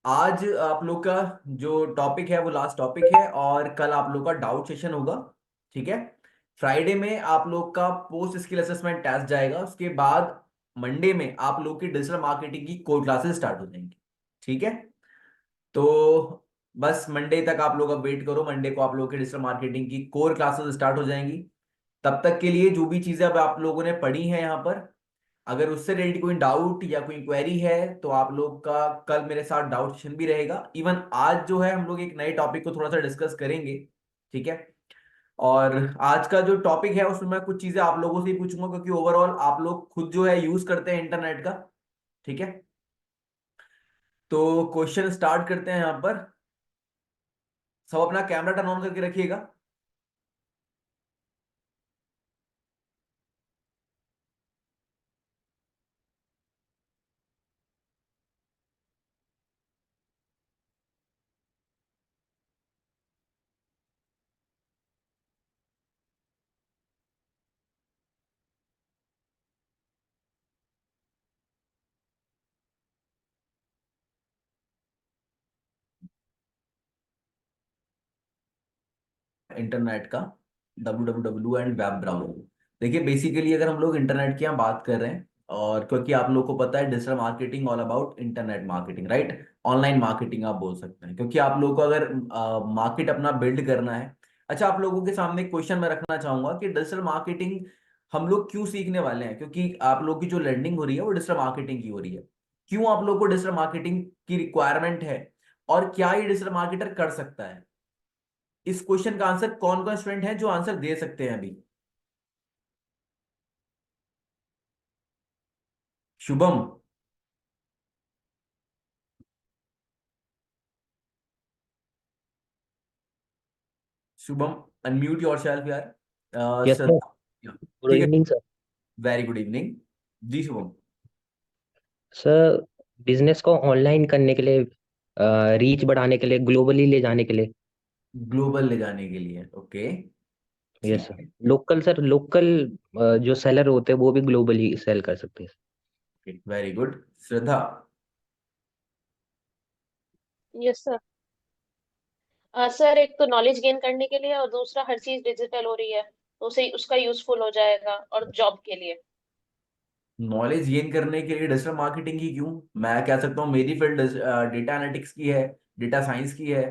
आज आप लोग का जो टॉपिक है वो लास्ट टॉपिक है, और कल आप लोग का डाउट सेशन होगा। ठीक है। फ्राइडे में आप लोग का पोस्ट स्किल असेसमेंट टेस्ट जाएगा। उसके बाद मंडे में आप लोग की डिजिटल मार्केटिंग की कोर क्लासेस स्टार्ट हो जाएंगी। ठीक है। तो बस मंडे तक आप लोग अब वेट करो। मंडे को आप लोग की डिजिटल मार्केटिंग की कोर क्लासेस स्टार्ट हो जाएंगी। तब तक के लिए जो भी चीजें अब आप लोगों ने पढ़ी हैं यहाँ पर, अगर उससे रिलेटेड कोई डाउट या कोई क्वेरी है तो आप लोग का कल मेरे साथ डाउट सेशन भी रहेगा। इवन आज जो है हम लोग एक नए टॉपिक को थोड़ा सा डिस्कस करेंगे। ठीक है। और आज का जो टॉपिक है उसमें मैं कुछ चीजें आप लोगों से ही पूछूंगा, क्योंकि ओवरऑल आप लोग खुद जो है यूज करते हैं इंटरनेट का। ठीक है। तो क्वेश्चन स्टार्ट करते हैं यहाँ पर। सब अपना कैमरा टर्न ऑन करके रखिएगा। इंटरनेट का www एंड वेब ब्राउजर। देखिए बेसिकली अगर हम लोग इंटरनेट की यहाँ बात कर रहे हैं, और क्योंकि आप लोग को पता है digital marketing all about internet marketing, right. Online marketing आप बोल सकते हैं, क्योंकि आप लोग को अगर मार्केट अपना बिल्ड करना है। अच्छा, आप लोगों के सामने एक क्वेश्चन मैं रखना चाहूंगा कि डिजिटल मार्केटिंग हम लोग क्यों सीखने वाले हैं, क्योंकि आप लोग की जो लर्निंग हो रही है वो डिजिटल मार्केटिंग की हो रही है। क्यों आप लोग को डिजिटल मार्केटिंग की रिक्वायरमेंट है, और क्या ये डिजिटल मार्केटर कर सकता है? इस क्वेश्चन का आंसर कौन कौन स्टूडेंट है जो आंसर दे सकते हैं अभी? शुभम। शुभम, अनम्यूट योरसेल्फ यार। Yes sir. श्रद्धा। गुड ठीक है। Evening sir. Very good evening. जी शुभम। सर, बिजनेस को ऑनलाइन करने के लिए, रीच बढ़ाने के लिए, ग्लोबली ले जाने के लिए। ग्लोबल ले जाने के लिए, ओके। यस ठीक सर। है। लोकल सर, लोकल जो सेलर होते हैं वो भी ग्लोबली सेल कर सकते हैं। Very good. Shraddha. Yes sir. Sir, एक तो नॉलेज गेन करने के लिए और दूसरा हर चीज डिजिटल हो रही है तो उसे उसका यूजफुल हो जाएगा और जॉब के लिए। नॉलेज गेन करने के लिए डिजिटल मार्केटिंग ही क्यों? मैं कह सकता हूँ मेरी फील्ड डेटा एनालिटिक्स की है, डेटा साइंस की है।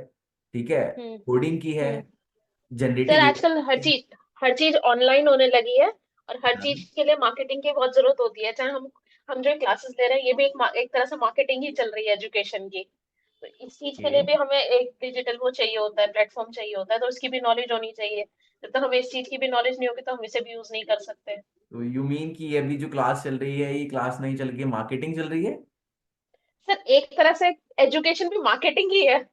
ठीक है। हम्म। कोडिंग की है। हम्म। Sir, generative. आजकल हर चीज ऑनलाइन होने लगी है और हर चीज के लिए मार्केटिंग की बहुत जरूरत होती है। चाहे हम जो क्लासेस ले रहे हैं ये भी एक तरह से मार्केटिंग ही चल रही है एजुकेशन की। तो इस चीज के लिए भी हमें एक डिजिटल वो चाहिए होता है, प्लेटफॉर्म चाहिए होता है, तो उसकी भी नॉलेज होनी चाहिए। जब तक हमें इस चीज की भी नॉलेज नहीं होगी तो हम इसे भी यूज नहीं कर सकते। तो यू मीन कि अभी जो क्लास चल रही है ये क्लास नहीं चल के मार्केटिंग चल रही है? सर, एक तरह से एजुकेशन भी मार्केटिंग ही है।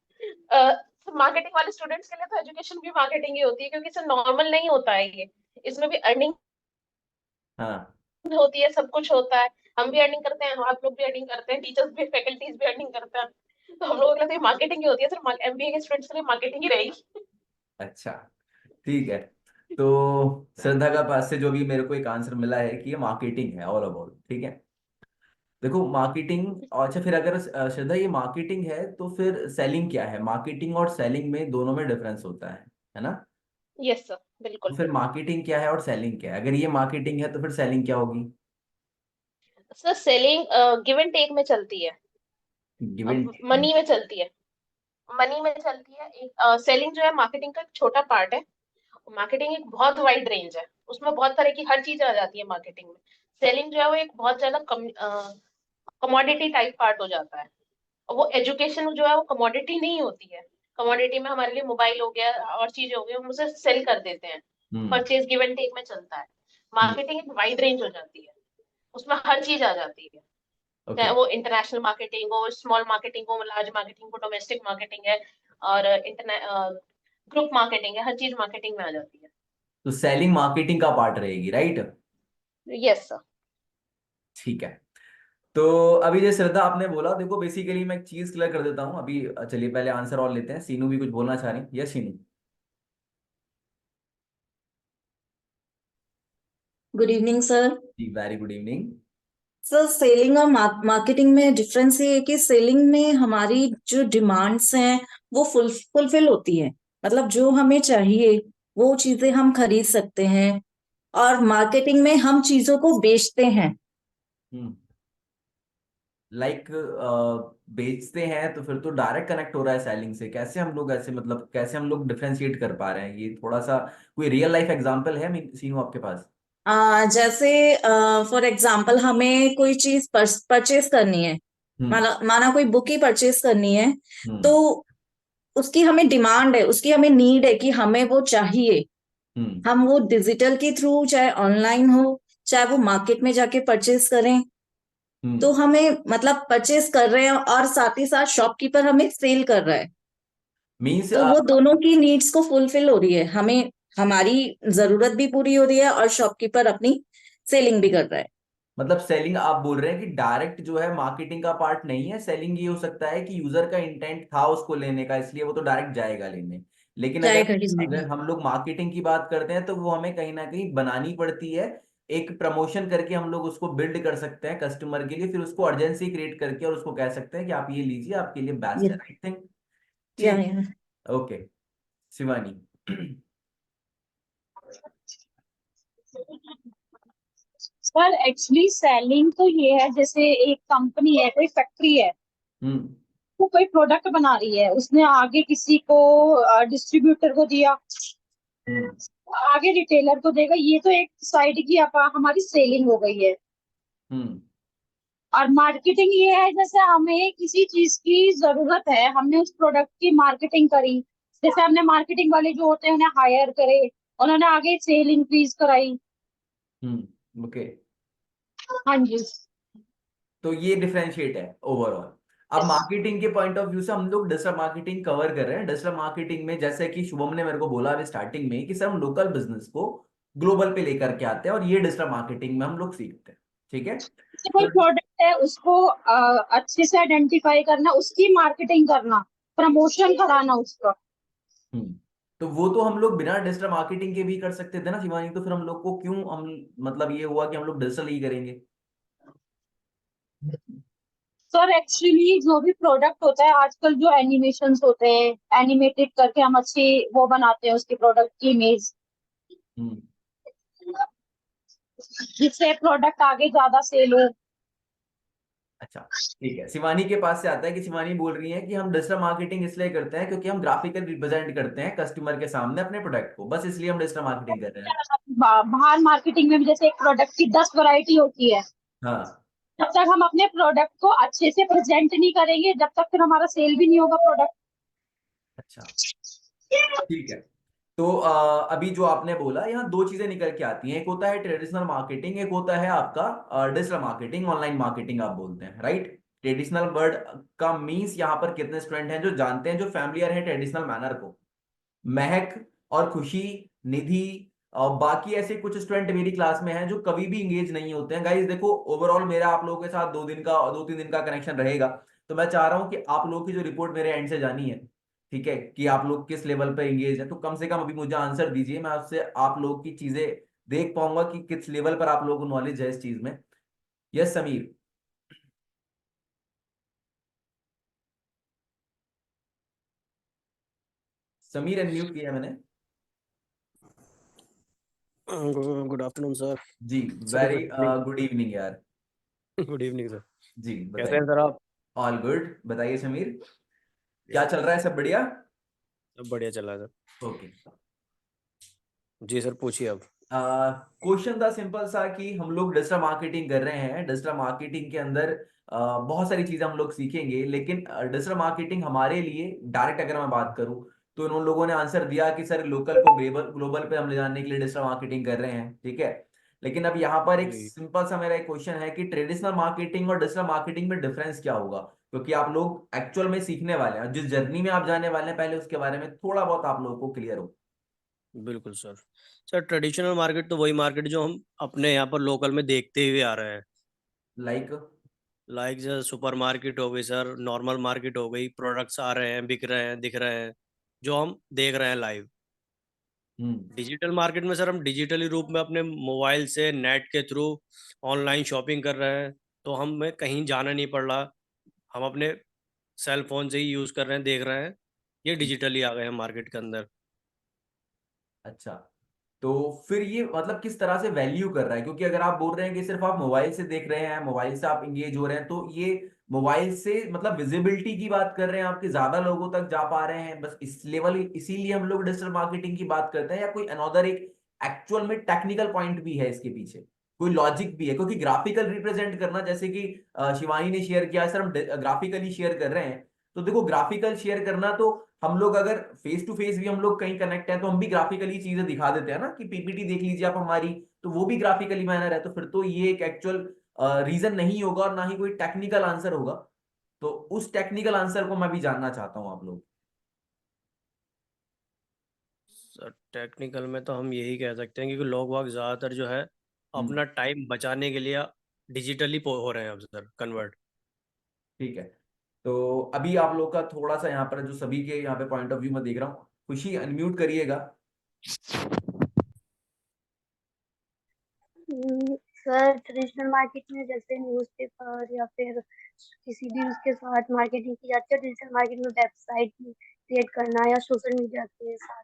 मार्केटिंग वाले स्टूडेंट्स के लिए तो एजुकेशन भी मार्केटिंग ही होती है, क्योंकि सर नॉर्मल नहीं होता है ये। इसमें भी अर्निंग हाँ। होती है, सब कुछ होता है। हम भी अर्निंग करते हैं, आप लोग भी अर्निंग करते हैं, टीचर्स भी, फैकल्टीज भी अर्निंग करते हैं। तो हम लोगों के लिए तो ये मार्केटिंग ही होती है सर। एमबीए के स्टूडेंट्स के लिए मार्केटिंग ही रहेगी। अच्छा, ठीक है। तो श्रद्धा का पास से जो भी मेरे को एक आंसर मिला है कि ये मार्केटिंग है ऑल अबाउट। ठीक है। देखो मार्केटिंग, अच्छा फिर अगर श्रद्धा ये मार्केटिंग है तो फिर सेलिंग क्या है? मार्केटिंग और सेलिंग में दोनों में डिफरेंस होता है ना? यस सर, तो बिल्कुल। फिर मार्केटिंग क्या है और सेलिंग क्या है? अगर ये मार्केटिंग है तो फिर सेलिंग क्या होगी? Sir, selling give and take में चलती है, गिवन। मनी में चलती है। मनी में चलती है। एक सेलिंग जो है मार्केटिंग का एक छोटा पार्ट है। मार्केटिंग एक बहुत वाइड रेंज है, उसमें बहुत तरह की हर चीज आ जाती है मार्केटिंग में। सेलिंग जो है वो एक बहुत ज्यादा कमोडिटी टाइप पार्ट हो जाता है। और वो एजुकेशन जो है वो कमोडिटी नहीं होती है। कमोडिटी में हमारे लिए मोबाइल हो गया और चीजें हो गई, हम उसे सेल कर देते हैं। हम्म। परचेज गिव एंड टेक में चलता है। मार्केटिंग एक वाइड रेंज हो जाती है, उसमें हर चीज आ जाती है। चाहे ओके। वो इंटरनेशनल मार्केटिंग हो, स्मॉल मार्केटिंग हो, लार्ज मार्केटिंग हो, डोमेस्टिक मार्केटिंग है और इंटरनेट ग्रुप मार्केटिंग है, हर चीज मार्केटिंग में आ जाती है। तो सेलिंग मार्केटिंग का पार्ट रहेगी, राइट? Yes sir. ठीक है। तो अभी जैसे श्रद्धा आपने बोला, देखो बेसिकली मैं एक चीज क्लियर कर देता हूँ अभी। चलिए पहले आंसर और लेते हैं। सीनू भी कुछ बोलना चाह रही है? Yes Seenu. Good evening sir. जी very good evening. Sir selling और मार्केटिंग में डिफरेंस ये है कि सेलिंग में हमारी जो डिमांड्स हैं वो फुलफिल होती है, मतलब जो हमें चाहिए वो चीजें हम खरीद सकते हैं। और मार्केटिंग में हम चीजों को बेचते हैं। हम्म। लाइक बेचते हैं तो फिर तो डायरेक्ट कनेक्ट हो रहा है सेलिंग से। कैसे हम लोग ऐसे, मतलब कैसे हम लोग डिफरेंशिएट कर पा रहे हैं? ये थोड़ा सा कोई रियल लाइफ एग्जांपल है सीनू आपके पास? जैसे फॉर एग्जांपल हमें कोई चीज परचेज करनी है। हम्म। माना माना कोई बुक ही परचेज करनी है, हम्म। तो उसकी हमें डिमांड है, उसकी हमें नीड है कि हमें वो चाहिए। हम्म। हम वो डिजिटल के थ्रू चाहे ऑनलाइन हो, चाहे वो मार्केट में जाके परचेज करें, हम्म। तो हमें मतलब परचेज कर रहे हैं और साथ ही साथ शॉपकीपर हमें सेल कर रहा है। मीन्स तो वो दोनों की नीड्स को फुलफिल हो रही है, हमें हमारी जरूरत भी पूरी हो रही है और शॉपकीपर अपनी सेलिंग भी कर रहा है। मतलब सेलिंग आप बोल रहे हैं कि डायरेक्ट जो है मार्केटिंग का पार्ट नहीं है। सेलिंग ये हो सकता है कि यूजर का इंटेंट था उसको लेने का, इसलिए वो तो डायरेक्ट जाएगा लेने। लेकिन चाहे अगर घड़ी अगर जाएगी। हम लोग मार्केटिंग की बात करते हैं तो वो हमें कहीं ना कहीं बनानी पड़ती है। एक प्रमोशन करके हम लोग उसको बिल्ड कर सकते हैं कस्टमर के लिए, फिर उसको अर्जेंसी क्रिएट करके और उसको कह सकते हैं कि आप ये लीजिए, आपके लिए बेस्ट है। Right thing. या, ठीक। या। Okay. Shivani. Sir actually selling तो ये है, जैसे एक कंपनी है, कोई फैक्ट्री है, हम्म। वो कोई प्रोडक्ट बना रही है, उसने आगे किसी को डिस्ट्रीब्यूटर को दिया, हम्म। आगे रिटेलर को देगा, ये तो एक साइड की हमारी सेलिंग हो गई है। हम्म। और मार्केटिंग ये है, जैसे हमें किसी चीज की जरूरत है, हमने उस प्रोडक्ट की मार्केटिंग करी, जैसे हमने मार्केटिंग वाले जो होते हैं उन्हें हायर करे, उन्होंने आगे सेल इंक्रीज कराई। ओके। हाँ जी। तो ये डिफरेंशिएट है ओवरऑल। अब मार्केटिंग के पॉइंट ऑफ व्यू से हम लोग डिजिटल मार्केटिंग कवर कर रहे हैं। डिजिटल मार्केटिंग में जैसे कि शुभम ने मेरे को बोला अभी स्टार्टिंग में कि सर हम लोकल बिजनेस को ग्लोबल पे लेकर के आते हैं और ये डिजिटल मार्केटिंग में हम लोग सीखते हैं। ठीक है। जैसे कोई तो प्रोडक्ट है, उसको अच्छे से आइडेंटिफाई करना, उसकी मार्केटिंग करना, प्रमोशन कराना उसका। हम्म तो वो तो हम लोग बिना डिजिटल मार्केटिंग के भी कर सकते थे ना शिवानी। तो फिर हम लोग को क्यों हम, मतलब ये हुआ कि हम लोग डिजिटल ही करेंगे? सर एक्चुअली जो भी प्रोडक्ट होता है आजकल, जो एनिमेशंस होते हैं, एनिमेटेड करके हम अच्छी वो बनाते हैं उसकी प्रोडक्ट की इमेज, हम्म जिससे प्रोडक्ट आगे ज्यादा सेल हो। अच्छा। ठीक है। शिवानी के पास से आता है कि शिवानी बोल रही है कि हम डिजिटल मार्केटिंग इसलिए करते हैं क्योंकि हम ग्राफिकल रिप्रेजेंट करते हैं कस्टमर के सामने अपने प्रोडक्ट को, बस इसलिए हम डिजिटल मार्केटिंग कर रहे हैं। बाहर मार्केटिंग में भी जैसे एक प्रोडक्ट की 10 वैरायटी होती है, हाँ। जब तक हम अपने प्रोडक्ट को अच्छे से प्रेजेंट नहीं करेंगे, जब तक फिर हमारा सेल भी नहीं होगा प्रोडक्ट। अच्छा। ठीक है। तो अभी जो आपने बोला यहाँ दो चीजें निकल के आती हैं। एक होता है ट्रेडिशनल मार्केटिंग, एक होता है आपका डिजिटल मार्केटिंग, ऑनलाइन मार्केटिंग आप बोलते हैं, राइट? ट्रेडिशनल वर्ड का मीन्स यहाँ पर कितने स्टूडेंट हैं जो जानते हैं, जो फैमिलियर है ट्रेडिशनल मैनर को? महक और खुशी, निधि और बाकी ऐसे कुछ स्टूडेंट मेरी क्लास में हैं जो कभी भी इंगेज नहीं होते हैं। गाइस देखो, ओवरऑल मेरा आप लोगों के साथ 2 3 दिन का कनेक्शन रहेगा। तो मैं चाह रहा हूं कि आप लोगों की जो रिपोर्ट मेरे एंड से जानी है, ठीक है, कि आप लोग किस लेवल पे इंगेज है, तो कम से कम अभी मुझे आंसर दीजिए। मैं आपसे आप लोग की चीजें देख पाऊंगा कि किस लेवल पर आप लोगों को नॉलेज है इस चीज में। यस समीर। समीर अनम्यूट किया है मैंने। Good afternoon sir. जी। Sorry very good evening. Good evening यार। Good evening sir. जी कैसे हैं बताइए। सर आप? All good. बताइए समीर, या क्या चल रहा है? सब बढ़िया? सब बढ़िया चल रहा है ओके। सर। जी सर, पूछिए अब। क्वेश्चन था सिंपल सा कि हम लोग डिजिटल मार्केटिंग कर रहे हैं। डिजिटल मार्केटिंग के अंदर बहुत सारी चीजें हम लोग सीखेंगे, लेकिन डिजिटल मार्केटिंग हमारे लिए डायरेक्ट अगर मैं बात करूं तो उन लोगों ने आंसर दिया कि सर लोकल को ग्लोबल ग्लोबल पे हम ले जाने के लिए डिजिटल मार्केटिंग कर रहे हैं। ठीक है। लेकिन अब यहाँ पर एक जी सिंपल सा मेरा एक क्वेश्चन है कि ट्रेडिशनल मार्केटिंग और डिजिटल मार्केटिंग में डिफरेंस क्या होगा? क्योंकि आप लोग एक्चुअल में सीखने वाले हैं, जिस जर्नी में आप जाने वाले हैं, पहले उसके बारे में थोड़ा बहुत आप लोगों को क्लियर हो। बिल्कुल सर। सर ट्रेडिशनल मार्केट तो वही मार्केट जो हम अपने यहाँ पर लोकल में देखते हुए आ रहे हैं। लाइक। लाइक जैसे सुपर मार्केट हो गई सर, नॉर्मल मार्केट हो गई, प्रोडक्ट्स आ रहे हैं, बिक रहे हैं, दिख रहे हैं, जो हम देख रहे हैं लाइव। हम्म। डिजिटल मार्केट में सर हम डिजिटली रूप में अपने मोबाइल से नेट के थ्रू ऑनलाइन शॉपिंग कर रहे हैं, तो हमें कहीं जाना नहीं पड़ रहा, हम अपने सेल फोन से ही यूज कर रहे हैं, देख रहे हैं, ये डिजिटली आ गए हैं मार्केट के अंदर। अच्छा, तो फिर ये मतलब किस तरह से वैल्यू कर रहा है? क्योंकि अगर आप बोल रहे हैं कि सिर्फ आप मोबाइल से देख रहे हैं, मोबाइल से आप इंगेज हो रहे हैं, तो ये मोबाइल से मतलब विजिबिलिटी की बात कर रहे हैं, आपके ज्यादा लोगों तक जा पा रहे हैं, बस इस लेवल, इसीलिए हम लोग डिजिटल मार्केटिंग की बात करते हैं, या कोई अनदर एक एक्चुअल में टेक्निकल पॉइंट भी है इसके पीछे, कोई लॉजिक भी है? क्योंकि ग्राफिकल रिप्रेजेंट करना, जैसे कि शिवानी ने शेयर किया, सर हम ग्राफिकली शेयर कर रहे हैं, तो देखो ग्राफिकल शेयर करना तो हम लोग अगर फेस टू फेस भी हम लोग कहीं कनेक्ट है तो हम भी ग्राफिकली चीजें दिखा देते हैं ना, कि पीपीटी देख लीजिए आप हमारी, तो वो भी ग्राफिकली मैनर है, तो फिर तो ये एक एक्चुअल रीजन नहीं होगा और ना ही कोई टेक्निकल आंसर होगा। तो उस टेक्निकल आंसर को मैं भी जानना चाहता हूं आप लोग। सर टेक्निकल में तो हम यही कह सकते हैं, क्योंकि लोग वाग ज़्यादातर जो है हम्म, अपना टाइम बचाने के लिए डिजिटली हो रहे हैं अब सर कन्वर्ट। ठीक है। तो अभी आप लोग का थोड़ा सा यहाँ पर जो सभी के यहाँ पे पॉइंट ऑफ व्यू में देख रहा हूँ, खुशी अनम्यूट करिएगा। सर ट्रेडिशनल मार्केट में जैसे न्यूज़पेपर या फिर किसी भी उसके साथ मार्केटिंग की जाती है, डिजिटल मार्केट में वेबसाइट क्रिएट करना या सोशल मीडिया के साथ।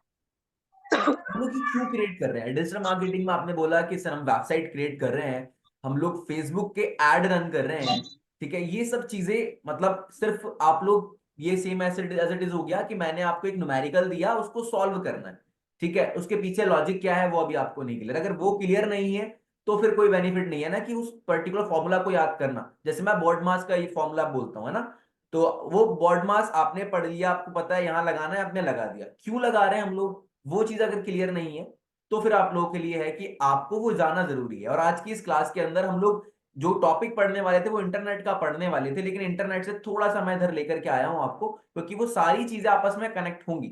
हम लोग ये क्यों क्रिएट कर रहे हैं डिजिटल मार्केटिंग में? आपने बोला कि सर हम वेबसाइट क्रिएट कर रहे हैं, हम लोग फेसबुक के एड रन कर रहे हैं, ठीक है, ये सब चीजें मतलब सिर्फ आप लोग ये सेम एज इट इज हो गया कि मैंने आपको एक न्यूमेरिकल दिया, उसको सॉल्व करना है, ठीक है, उसके पीछे लॉजिक क्या है वो अभी आपको नहीं क्लियर। अगर वो क्लियर नहीं है तो फिर कोई बेनिफिट नहीं है ना कि उस पर्टिकुलर फॉर्मूला को याद करना। जैसे मैं बॉड मास का ये फॉर्मूला बोलता हूँ, है ना, तो वो बॉड मास आपने पढ़ लिया, आपको पता है यहां लगाना है, आपने लगा दिया, क्यों लगा रहे हैं हम लोग, वो चीज अगर क्लियर नहीं है तो फिर आप लोगों के लिए है कि आपको वो जानना जरूरी है। और आज की इस क्लास के अंदर हम लोग जो टॉपिक पढ़ने वाले थे वो इंटरनेट का पढ़ने वाले थे, लेकिन इंटरनेट से थोड़ा सा मैं इधर लेकर के आया हूं आपको, क्योंकि वो सारी चीजें आपस में कनेक्ट होंगी,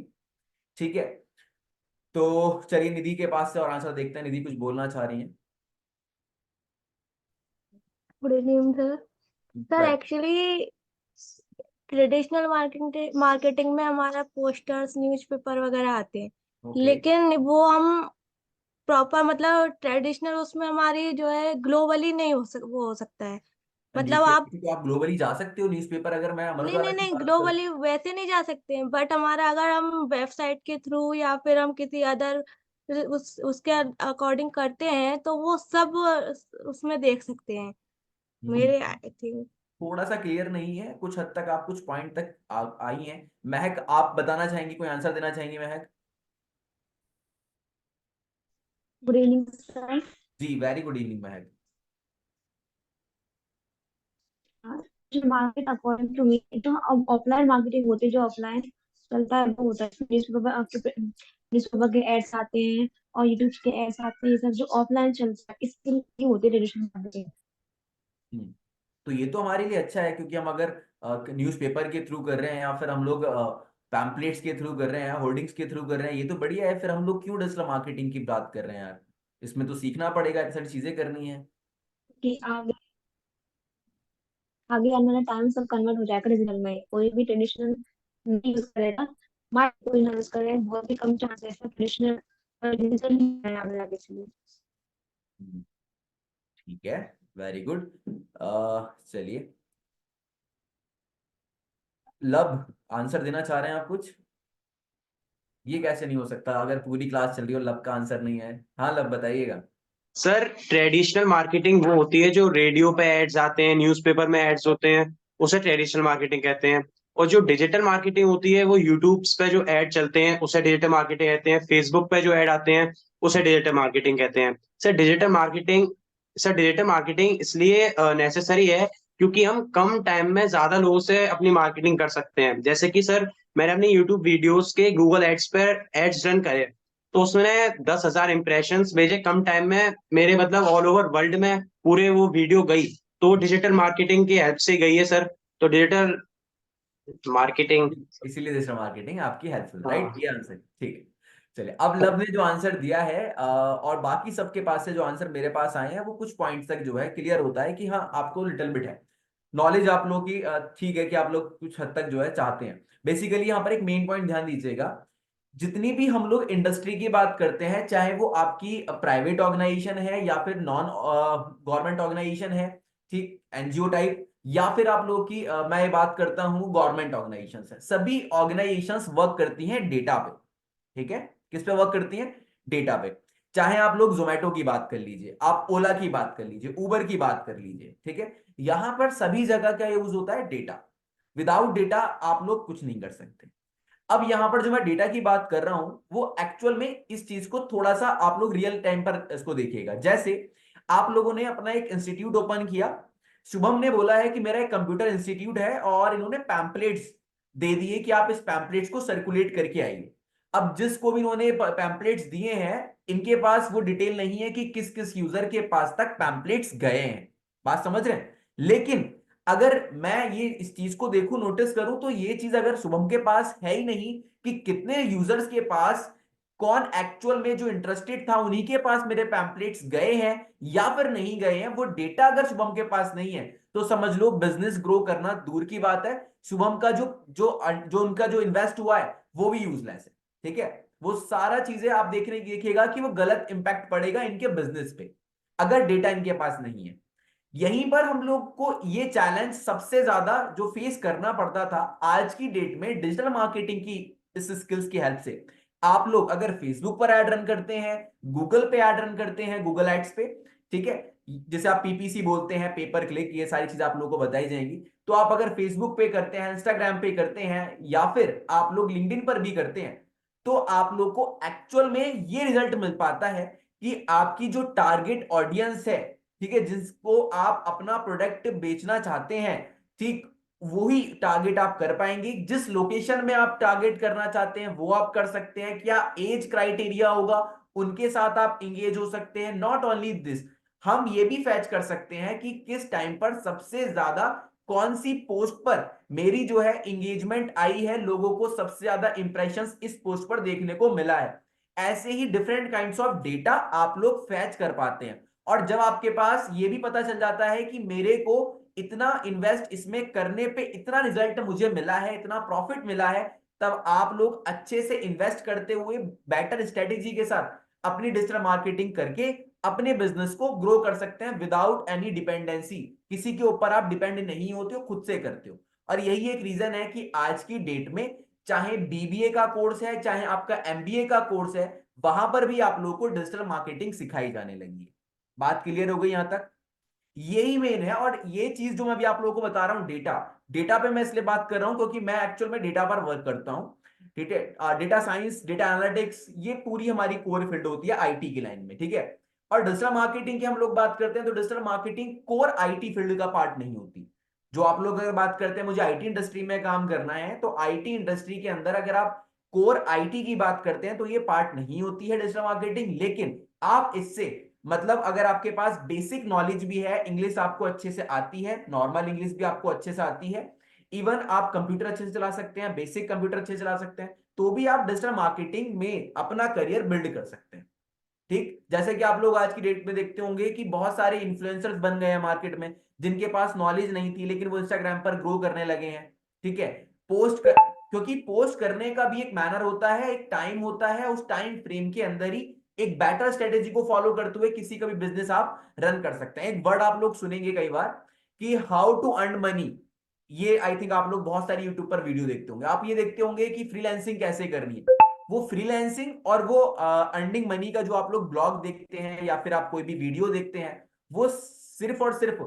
ठीक है। तो चलिए निधि के पास से और आंसर देखते हैं, निधि कुछ बोलना चाह रही हैं? Good evening sir. Sir Right. Actually traditional marketing marketing में हमारा पोस्टर्स न्यूज़पेपर वगैरह आते हैं, ओके, लेकिन वो हम प्रॉपर मतलब ट्रेडिशनल उसमें हमारी जो है ग्लोबली नहीं वो हो सकता है। मतलब आप न्यूज़पेपर तो आप ग्लोबली जा सकते हो, न्यूज़पेपर अगर मैं अमर नहीं उजाला नहीं की नहीं बात करूं। ग्लोबली वैसे नहीं जा सकते हैं, बट हमारा अगर हम वेबसाइट के थ्रू या फिर हम किसी अदर उसके अकॉर्डिंग करते हैं तो वो सब उसमें देख सकते हैं हम्म, मेरे आई थिंक। थोड़ा सा क्लियर नहीं है, कुछ हद तक आप कुछ पॉइंट तक आई हैं। महक आप बताना चाहेंगी, कोई आंसर देना चाहेंगी महक? Good evening sir. जी, वेरी गुड इवनिंग महक। जो मार्केट अकॉर्डिंग टू मी जो ऑफलाइन मार्केटिंग होती है, जो ऑफलाइन चलता है वो होता है न्यूज़पेपर के एड्स आते हैं और यूट्यूब के एड्स आते हैं, ये सब जो ऑफलाइन चलता है इसके लिए होती है ट्रेडिशनल मार्केटिंग। हम्म, तो ये तो हमारे लिए अच्छा है, क्योंकि हम अगर न्यूज़पेपर के थ्रू कर रहे हैं या फिर हम लोग पैम्पलेट्स के थ्रू कर रहे हैं, होर्डिंग्स के थ्रू कर रहे हैं, ये तो बढ़िया है। फिर हम लोग क्यों डिजिटल मार्केटिंग की बात कर रहे हैं यार? इसमें तो सीखना पड़ेगा, ऐसी सारी चीजें करनी है। कि आगे आगे आने वाला टाइम सब कन्वर्ट हो जाएगा डिजिटल में, कोई भी ट्रेडिशनल नहीं यूज करेगा, मार्केट कोई ना यूज करे, बहुत ही कम चांस है ट्रेडिशनल डिजिटल ही आगे आगे चलिए। हम्म, ठीक है, वेरी गुड। चलिए, लब आंसर देना चाह रहे हैं आप कुछ? ये कैसे नहीं हो सकता अगर पूरी क्लास चल रही हो, लब का आंसर नहीं है? हाँ लब बताइएगा। सर ट्रेडिशनल मार्केटिंग वो होती है जो रेडियो पे एड्स आते हैं, न्यूज़पेपर में एड्स होते हैं, उसे ट्रेडिशनल मार्केटिंग कहते हैं। और जो डिजिटल मार्केटिंग होती है वो यूट्यूब पे जो एड चलते हैं उसे डिजिटल मार्केटिंग कहते हैं, फेसबुक पे जो एड आते हैं उसे डिजिटल मार्केटिंग कहते हैं। सर डिजिटल मार्केटिंग इसलिए नेसेसरी है क्योंकि हम कम टाइम में ज्यादा लोगों से अपनी मार्केटिंग कर सकते हैं। जैसे कि सर मैंने अपनी यूट्यूब वीडियोस के गूगल एड्स पर एड्स रन करे, तो उसने 10,000 इंप्रेशन भेजे कम टाइम में, मेरे मतलब ऑल ओवर वर्ल्ड में पूरे वो वीडियो गई, तो डिजिटल मार्केटिंग की हेल्प से गई है सर। तो डिजिटल मार्केटिंग। इसीलिए डिजिटल मार्केटिंग आपकी हेल्पफुल, राइट, हाँ ये आंसर ठीक है। चलिए, अब लब ने जो आंसर दिया है और बाकी सबके पास से जो आंसर मेरे पास आए हैं, वो कुछ पॉइंट्स तक जो है क्लियर होता है कि हाँ आपको लिटिल बिट है नॉलेज आप लोग की, ठीक है कि आप लोग कुछ हद तक जो है चाहते हैं। बेसिकली यहाँ पर एक मेन पॉइंट ध्यान दीजिएगा, जितनी भी हम लोग इंडस्ट्री की बात करते हैं, चाहे वो आपकी प्राइवेट ऑर्गेनाइजेशन है या फिर नॉन गवर्नमेंट ऑर्गेनाइजेशन है, ठीक, एनजीओ टाइप, या फिर आप लोगों की मैं ये बात करता हूं गवर्नमेंट ऑर्गेनाइजेशन है, सभी ऑर्गेनाइजेशंस वर्क करती हैं डेटा पे। ठीक है, किस पे वर्क करती हैं? डेटा पे। चाहे आप लोग जोमेटो की बात कर लीजिए, आप ओला की बात कर लीजिए, उबर की बात कर लीजिए, ठीक है, यहां पर सभी जगह क्या यूज होता है? डेटा। विदाउट डेटा आप लोग कुछ नहीं कर सकते। अब यहां पर जो मैं डेटा की बात कर रहा हूं वो एक्चुअल में इस चीज को थोड़ा सा आप लोग रियल टाइम पर इसको देखिएगा। जैसे आप लोगों ने अपना एक इंस्टीट्यूट ओपन किया, शुभम ने बोला है कि मेरा एक कंप्यूटर इंस्टीट्यूट है और इन्होंने पैम्पलेट्स दे दिए कि आप इस पैम्पलेट्स को सर्कुलेट करके आइए। अब जिसको भी इन्होंने पैम्पलेट्स दिए हैं, इनके पास वो डिटेल नहीं है कि किस किस यूजर के पास तक पैम्पलेट्स गए हैं। बात समझ रहे हैं? लेकिन अगर मैं ये इस चीज को देखूं, नोटिस करूं, तो ये चीज अगर शुभम के पास है ही नहीं कि कितने यूजर्स के पास, कौन एक्चुअल में जो इंटरेस्टेड था उन्हीं के पास मेरे पैम्पलेट्स गए हैं या फिर नहीं गए हैं, वो डेटा अगर शुभम के पास नहीं है, तो समझ लो बिजनेस ग्रो करना दूर की बात है। शुभम का जो जो जो उनका जो इन्वेस्ट हुआ है वो भी यूजलेस है। ठीक है, वो सारा चीजें आप देखिएगा कि वो गलत इंपैक्ट पड़ेगा इनके बिजनेस पे अगर डेटा इनके पास नहीं है। यहीं पर हम लोग को ये चैलेंज सबसे ज्यादा जो फेस करना पड़ता था आज की डेट में डिजिटल मार्केटिंग की इस स्किल्स की हेल्प से। आप लोग अगर फेसबुक पर ऐड रन करते हैं, गूगल पे ऐड रन करते हैं, गूगल एड्स पे, ठीक है, जिसे आप पीपीसी बोलते हैं, पेपर क्लिक, ये सारी चीजें आप लोगों को बताई जाएंगी। तो आप अगर फेसबुक पे करते हैं, इंस्टाग्राम पे करते हैं, या फिर आप लोग लिंक्डइन पर भी करते हैं, तो आप लोग को एक्चुअल में ये रिजल्ट मिल पाता है कि आपकी जो टारगेट ऑडियंस है, ठीक है, जिसको आप अपना प्रोडक्ट बेचना चाहते हैं, ठीक, वही टारगेट आप कर पाएंगे। जिस लोकेशन में आप टारगेट करना चाहते हैं वो आप कर सकते हैं। क्या एज क्राइटेरिया होगा, उनके साथ आप इंगेज हो सकते हैं। नॉट ओनली दिस, हम ये भी फैच कर सकते हैं कि किस टाइम पर सबसे ज्यादा कौन सी पोस्ट पर मेरी जो है इंगेजमेंट आई है, लोगों को सबसे ज्यादा इंप्रेशंस इस पोस्ट पर देखने को मिला है। ऐसे ही डिफरेंट काइंड्स ऑफ डेटा आप लोग फैच कर पाते हैं। और जब आपके पास ये भी पता चल जाता है कि मेरे को इतना इन्वेस्ट इसमें करने पे इतना रिजल्ट मुझे मिला है, इतना प्रॉफिट मिला है, तब आप लोग अच्छे से इन्वेस्ट करते हुए बेटर स्ट्रेटेजी के साथ अपनी डिजिटल मार्केटिंग करके अपने बिजनेस को ग्रो कर सकते हैं विदाउट एनी डिपेंडेंसी। किसी के ऊपर आप डिपेंड नहीं होते हो, खुद से करते हो। और यही एक रीजन है कि आज की डेट में चाहे बीबीए का कोर्स है, चाहे आपका एमबीए का कोर्स है, वहां पर भी आप लोगों को डिजिटल मार्केटिंग सिखाई जाने लगी है। बात क्लियर हो गई यहां तक? यही मेन है। और ये चीज जो मैं अभी आप लोगों को बता रहा हूं, डेटा, डेटा पे मैं इसलिए बात कर रहा हूं क्योंकि मैं एक्चुअल में डेटा पर वर्क करता हूं। ठीक है, डेटा साइंस, डेटा एनालिटिक्स, ये पूरी हमारी कोर फील्ड होती है आईटी की लाइन में। ठीक है, और डिजिटल मार्केटिंग की हम लोग बात करते हैं तो digital marketing core IT field का पार्ट नहीं होती। जो आप लोग अगर बात करते हैं मुझे आईटी इंडस्ट्री में काम करना है, तो आईटी इंडस्ट्री के अंदर अगर आप कोर आईटी की बात करते हैं तो ये पार्ट नहीं होती है डिजिटल मार्केटिंग। लेकिन आप इससे, मतलब अगर आपके पास बेसिक नॉलेज भी है, इंग्लिश आपको अच्छे से आती है, नॉर्मल इंग्लिश भी आपको अच्छे से आती है, इवन आप कंप्यूटर अच्छे से चला सकते हैं, बेसिक कंप्यूटर अच्छे से चला सकते हैं, तो भी आप डिजिटल मार्केटिंग में अपना करियर बिल्ड कर सकते हैं। ठीक, जैसे कि आप लोग आज की डेट में देखते होंगे कि बहुत सारे इन्फ्लुएंसर्स बन गए हैं मार्केट में, जिनके पास नॉलेज नहीं थी लेकिन वो इंस्टाग्राम पर ग्रो करने लगे हैं। ठीक है, क्योंकि पोस्ट करने का भी एक मैनर होता है, एक टाइम होता है, उस टाइम फ्रेम के अंदर ही एक बेटर स्ट्रेटेजी को फॉलो करते हुए किसी का भी बिजनेस आप रन कर सकते हैं। एक वर्ड आप लोग सुनेंगे कई बार कि हाउ टू अर्न मनी, ये आई थिंक आप लोग बहुत सारी यूट्यूब पर वीडियो देखते होंगे। आप ये देखते होंगे कि फ्रीलांसिंग कैसे करनी है। वो फ्रीलांसिंग और वो अर्निंग मनी का जो आप लोग ब्लॉग देखते हैं या फिर आप कोई भी वीडियो देखते हैं, वो सिर्फ और सिर्फ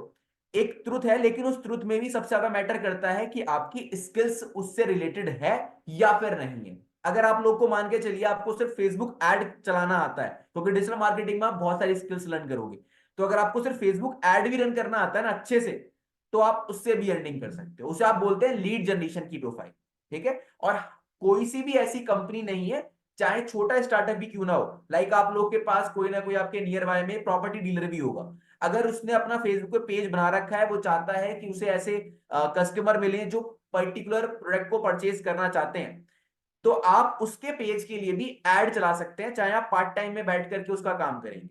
एक ट्रुथ है, लेकिन उस ट्रुथ में भी सबसे ज्यादा मैटर करता है कि आपकी स्किल्स उससे रिलेटेड है या फिर नहीं है। अगर आप लोग को मान के चलिए आपको सिर्फ फेसबुक ऐड चलाना आता है, क्योंकि डिजिटल मार्केटिंग में आप बहुत सारी स्किल्स लर्न करोगे, तो अगर आपको सिर्फ फेसबुक ऐड भी रन करना आता है ना अच्छे से, तो आप उससे भी अर्निंग कर सकते हो। उसे आप बोलते हैं लीड जनरेशन की प्रोफाइल। ठीक है, और कोई सी भी ऐसी कंपनी नहीं है, चाहे छोटा स्टार्टअप भी क्यों ना हो, लाइक आप लोग के पास कोई ना कोई आपके नियर बाय में प्रॉपर्टी डीलर भी होगा, अगर उसने अपना फेसबुक पे पेज बना रखा है, वो चाहता है कि उसे ऐसे कस्टमर मिले जो पर्टिकुलर प्रोडक्ट को परचेज करना चाहते हैं, तो आप उसके पेज के लिए भी ऐड चला सकते हैं, चाहे आप पार्ट टाइम में बैठ करके उसका काम करेंगे।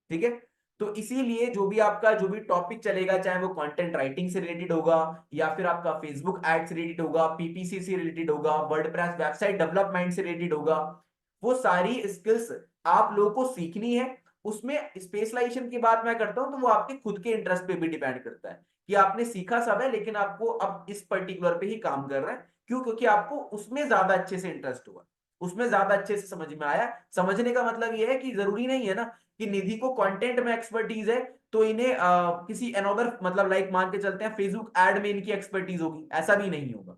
ठीक है, तो इसीलिए जो भी आपका जो भी टॉपिक चलेगा, चाहे वो कंटेंट राइटिंग से रिलेटेड होगा या फिर आपका फेसबुक एड से रिलेटेड होगा, पीपीसी से रिलेटेड होगा, वर्डप्रेस वेबसाइट डेवलपमेंट से रिलेटेड होगा, वो सारी स्किल्स आप लोगों को सीखनी है उसमें स्पेशलाइजेशन की बात मैं करता हूं तो वो आपके खुद के इंटरेस्ट पे भी डिपेंड करता है कि आपने सीखा सब है, लेकिन आपको अब इस पर्टिकुलर पे ही काम कर रहा है। क्यों? क्योंकि आपको उसमें ज्यादा अच्छे से इंटरेस्ट हुआ, उसमें ज्यादा अच्छे से समझ में आया। समझने का मतलब ये है कि जरूरी नहीं है ना कि निधि को कंटेंट में एक्सपर्टीज है तो इन्हें किसी अनदर मतलब लाइक मान के चलते हैं फेसबुक एड में इनकी एक्सपर्टीज होगी, ऐसा भी नहीं होगा।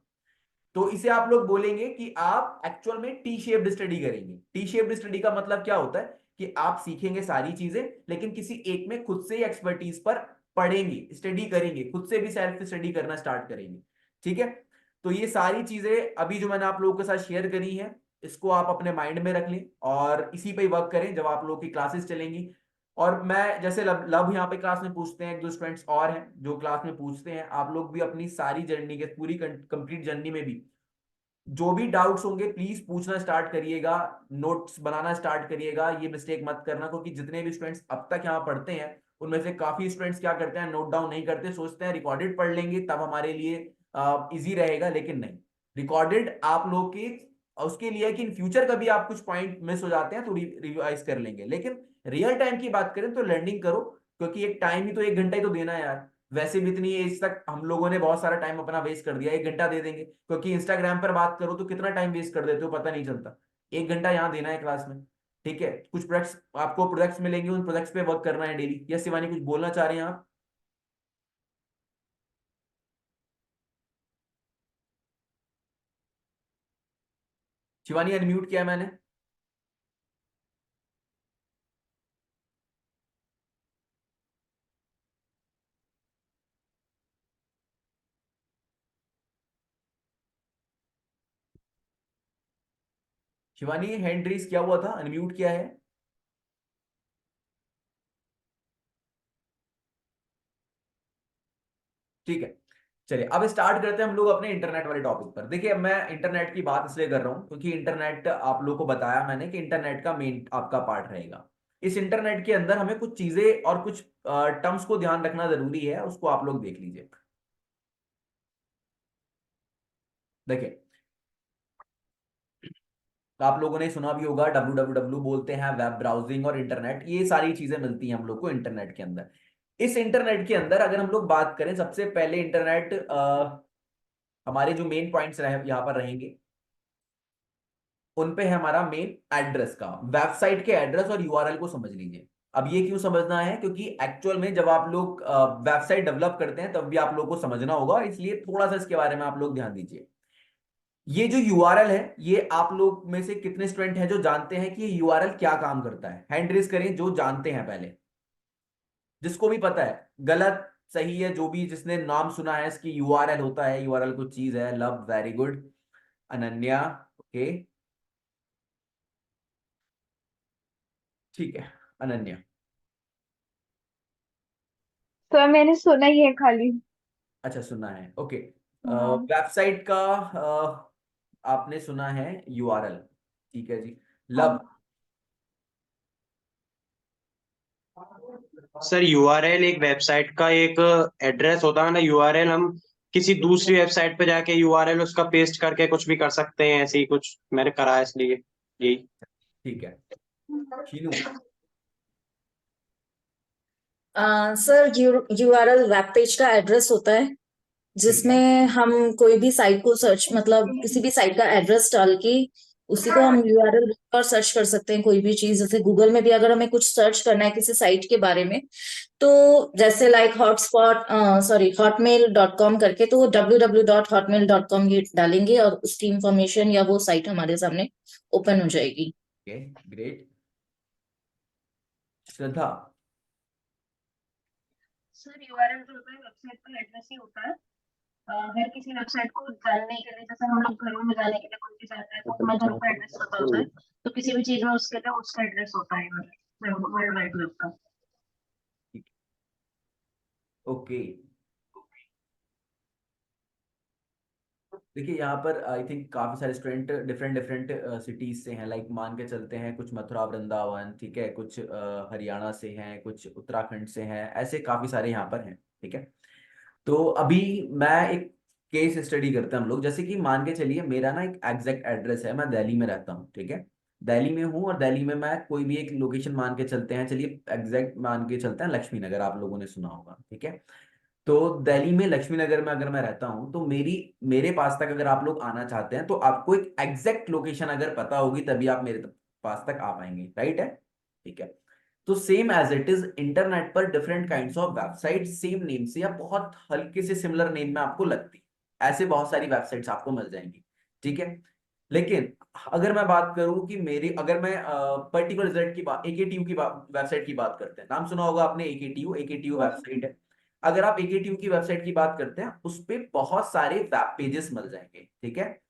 तो इसे आप लोग बोलेंगे कि आप एक्चुअल में टी शेप्ड स्टडी करेंगे। टी शेप्ड स्टडी का मतलब क्या होता है कि आप सीखेंगे सारी चीजें लेकिन किसी एक में खुद से ही एक्सपर्टीज पर पढ़ेंगे, स्टडी करेंगे, खुद से भी सेल्फ स्टडी करना स्टार्ट करेंगे। ठीक है, तो ये सारी चीजें अभी जो मैंने आप लोगों के साथ शेयर करी है इसको आप अपने माइंड में रख लें और इसी पे वर्क करें जब आप लोगों की क्लासेस चलेंगी। और मैं जैसे लव यहाँ पे क्लास में पूछते हैं, एक दो स्टूडेंट्स और हैं जो क्लास में पूछते हैं, आप लोग भी अपनी सारी जर्नी के पूरी कंप्लीट जर्नी में भी जो भी डाउट्स होंगे प्लीज पूछना स्टार्ट करिएगा, नोट्स बनाना स्टार्ट करिएगा। ये मिस्टेक मत करना क्योंकि जितने भी स्टूडेंट्स अब तक यहाँ पढ़ते हैं उनमें से काफी स्टूडेंट्स क्या करते हैं, नोट डाउन नहीं करते, सोचते हैं रिकॉर्डेड पढ़ लेंगे तब हमारे लिए इजी रहेगा, लेकिन नहीं। रिकॉर्डेड आप लोग की उसके लिए कि इन फ्यूचर कभी आप कुछ पॉइंट मिस हो जाते हैं तो रिवाइज कर लेंगे, लेकिन रियल टाइम की बात करें तो लर्निंग करो क्योंकि एक टाइम ही तो 1 घंटा ही तो देना है यार। वैसे भी इतनी एज तक हम लोगों ने बहुत सारा टाइम अपना वेस्ट कर दिया, 1 घंटा दे देंगे क्योंकि इंस्टाग्राम पर बात करो तो कितना टाइम वेस्ट कर देते हो पता नहीं चलता। 1 घंटा यहाँ देना है क्लास में। ठीक है, कुछ प्रोडक्ट्स आपको प्रोडक्ट्स मिलेंगे, उन प्रोडक्ट्स पे वर्क करना है डेली। यस शिवानी, कुछ बोलना चाह रहे हैं आप? शिवानी अनम्यूट किया है मैंने। शिवानी हैंड रेस किया हुआ था, अनम्यूट किया है। ठीक है, चलिए अब स्टार्ट करते हैं हम लोग अपने इंटरनेट वाले टॉपिक पर। देखिए अब मैं इंटरनेट की बात इसलिए कर रहा हूं क्योंकि इंटरनेट आप लोगों को बताया मैंने कि इंटरनेट का मेन आपका पार्ट रहेगा। इस इंटरनेट के अंदर हमें कुछ चीजें और कुछ टर्म्स को ध्यान रखना जरूरी है, उसको आप लोग देख लीजिए। देखिए आप लोगों ने सुना भी होगा www बोलते हैं, वेब ब्राउजिंग और इंटरनेट, ये सारी चीजें मिलती हैं हम लोग को इंटरनेट के अंदर। इस इंटरनेट के अंदर अगर हम लोग बात करें, सबसे पहले इंटरनेट हमारे जो मेन पॉइंट्स रहे यहाँ पर रहेंगे उन पे है हमारा मेन एड्रेस का, वेबसाइट के एड्रेस और यूआरएल को समझ लीजिए। अब ये क्यों समझना है? क्योंकि एक्चुअल में जब आप लोग वेबसाइट डेवलप करते हैं तब भी आप लोग को समझना होगा, इसलिए थोड़ा सा इसके बारे में आप लोग ध्यान दीजिए। ये जो यूआरएल है, ये आप लोग में से कितने स्टूडेंट हैं जो जानते हैं कि ये यूआरएल क्या काम करता है? हैंड रेज करें जो जानते हैं पहले, जिसको भी पता है। गलत सही है, जो भी जिसने नाम सुना है इसकी यूआरएल होता है, यूआरएल कुछ चीज है। Love, very good. Ananya, okay, ठीक है। अनन्या, तो मैंने सुना ही है खाली। अच्छा सुना है, ओके। हाँ। वेबसाइट का आपने सुना है यूआरएल, ठीक है जी। लव, हाँ। सर यूआरएल एक वेबसाइट का एक एड्रेस होता है ना। यूआरएल हम किसी दूसरी वेबसाइट पे जाके यूआरएल उसका पेस्ट करके कुछ भी कर सकते हैं, ऐसे ही कुछ मैंने करा है इसलिए यही। ठीक है। Sheenu, sir URL web page का एड्रेस होता है ठीक है। जिसमें हम कोई भी साइट को सर्च मतलब किसी भी साइट का एड्रेस डाल के उसी को हम यूआरएल पर सर्च कर सकते हैं। कोई भी चीज जैसे गूगल में भी अगर हमें कुछ सर्च करना है किसी साइट के बारे में, तो जैसे लाइक hotmail.com करके, तो www.hotmail.com ये डालेंगे और उसकी इंफॉर्मेशन या वो साइट हमारे सामने ओपन हो जाएगी। Okay, great. Shraddha, sir URL जो होता है वेबसाइट का एड्रेस ही होता है। हर किसी वेबसाइट को जानने के लिए, जैसे हम लोग घरों में जाने के लिए कोई भी जाता है तो हमें घरों का एड्रेस पता होता है, तो किसी भी चीज में उसके लिए उसका एड्रेस होता है वर्ल्ड वाइड वेब का। ओके। देखिए यहाँ पर आई थिंक काफी सारे स्टूडेंट डिफरेंट डिफरेंट सिटीज से हैं, लाइक मान के चलते हैं कुछ मथुरा वृंदावन, ठीक है, कुछ हरियाणा से हैं, कुछ उत्तराखंड से हैं, ऐसे काफी सारे यहाँ पर हैं। ठीक है, तो अभी मैं एक केस स्टडी करते हैं हम लोग। जैसे कि मान के चलिए मेरा ना एक एग्जैक्ट एड्रेस है, मैं दिल्ली में रहता हूँ, ठीक है। दिल्ली में हूँ और दिल्ली में मैं कोई भी एक लोकेशन मान के चलते हैं, चलिए एग्जैक्ट मान के चलते हैं लक्ष्मी नगर, आप लोगों ने सुना होगा, ठीक है। तो दिल्ली में लक्ष्मी नगर में अगर मैं रहता हूँ तो मेरे पास तक अगर आप लोग आना चाहते हैं तो आपको एक एग्जैक्ट लोकेशन अगर पता होगी तभी आप मेरे पास तक आ पाएंगे, राइट है, ठीक है। तो same as it is internet पर different kinds of website same name से या बहुत हल्के से सिमिलर नेम में आपको लगती है, ऐसे बहुत सारी वेबसाइट्स आपको मिल जाएंगी, ठीक है। लेकिन अगर मैं बात करूं कि अगर मैं पर्टिकुलर रिजल्ट की बात, एकेटीयू की वेबसाइट की बात करते हैं, नाम सुना होगा आपने, एकेटीयू वेबसाइट है। अगर आप एकेटीयू की वेबसाइट की बात करते हैं उस पे बहुत सारे वेब पेजेस मिल जाएंगे, ठीक है।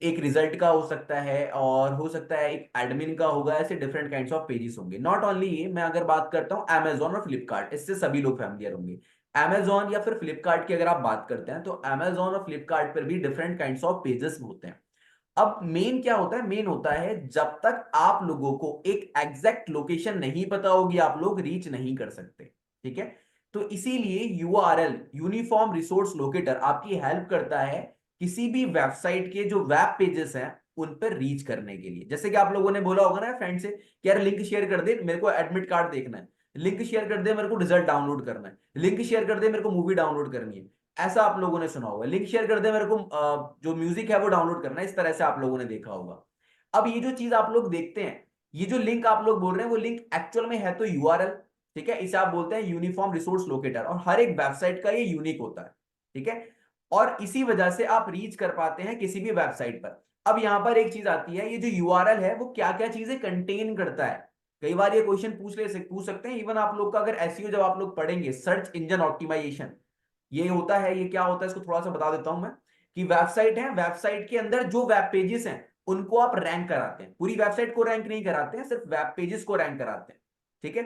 एक रिजल्ट का हो सकता है और हो सकता है एक एडमिन का होगा, ऐसे डिफरेंट काइंड्स ऑफ पेजेस होंगे। नॉट ओनली ये, मैं अगर बात करता हूँ Amazon और फ्लिपकार्ट, इससे सभी लोग फैमिलियर होंगे। Amazon या फिर फ्लिपकार्ट की अगर आप बात करते हैं तो Amazon और फ्लिपकार्ट पर भी डिफरेंट काइंड्स ऑफ पेजेस होते हैं। अब मेन क्या होता है, मेन होता है जब तक आप लोगों को एक एग्जैक्ट लोकेशन नहीं पता होगी आप लोग रीच नहीं कर सकते, ठीक है। तो इसीलिए यूआरएल, यूनिफॉर्म रिसोर्स लोकेटर, आपकी हेल्प करता है किसी भी वेबसाइट के जो वेब पेजेस हैं उन पर रीच करने के लिए। जैसे कि आप लोगों ने बोला होगा ना फ्रेंड से कि यार लिंक शेयर कर दे, मेरे को एडमिट कार्ड देखना है, लिंक शेयर कर दे, मेरे को रिजल्ट डाउनलोड करना है, लिंक शेयर कर दे, मेरे को मूवी डाउनलोड करनी है, ऐसा आप लोगों ने सुना होगा। लिंक शेयर कर दे, मेरे को जो म्यूजिक है वो डाउनलोड करना है, इस तरह से आप लोगों ने देखा होगा। अब ये जो चीज आप लोग देखते हैं, ये जो लिंक आप लोग बोल रहे हैं वो लिंक एक्चुअल में है तो यूआरएल, ठीक है, इसे आप बोलते हैं यूनिफॉर्म रिसोर्स लोकेटर, और हर एक वेबसाइट का ये यूनिक होता है, ठीक है। और इसी वजह से आप रीच कर पाते हैं किसी भी वेबसाइट पर। अब यहां पर एक चीज आती है, ये जो यूआरएल है वो क्या क्या चीजें कंटेन करता है। कई बार ये क्वेश्चन पूछ सकते हैं इवन आप लोग का, अगर एसईओ जब आप लोग पढ़ेंगे, सर्च इंजन ऑप्टिमाइजेशन ये होता है, ये क्या होता है इसको थोड़ा सा बता देता हूं मैं, कि वेबसाइट है, वेबसाइट के अंदर जो वेब पेजेस हैं उनको आप रैंक कराते हैं, पूरी वेबसाइट को रैंक नहीं कराते हैं, सिर्फ वेब पेजेस को रैंक कराते हैं, ठीक है।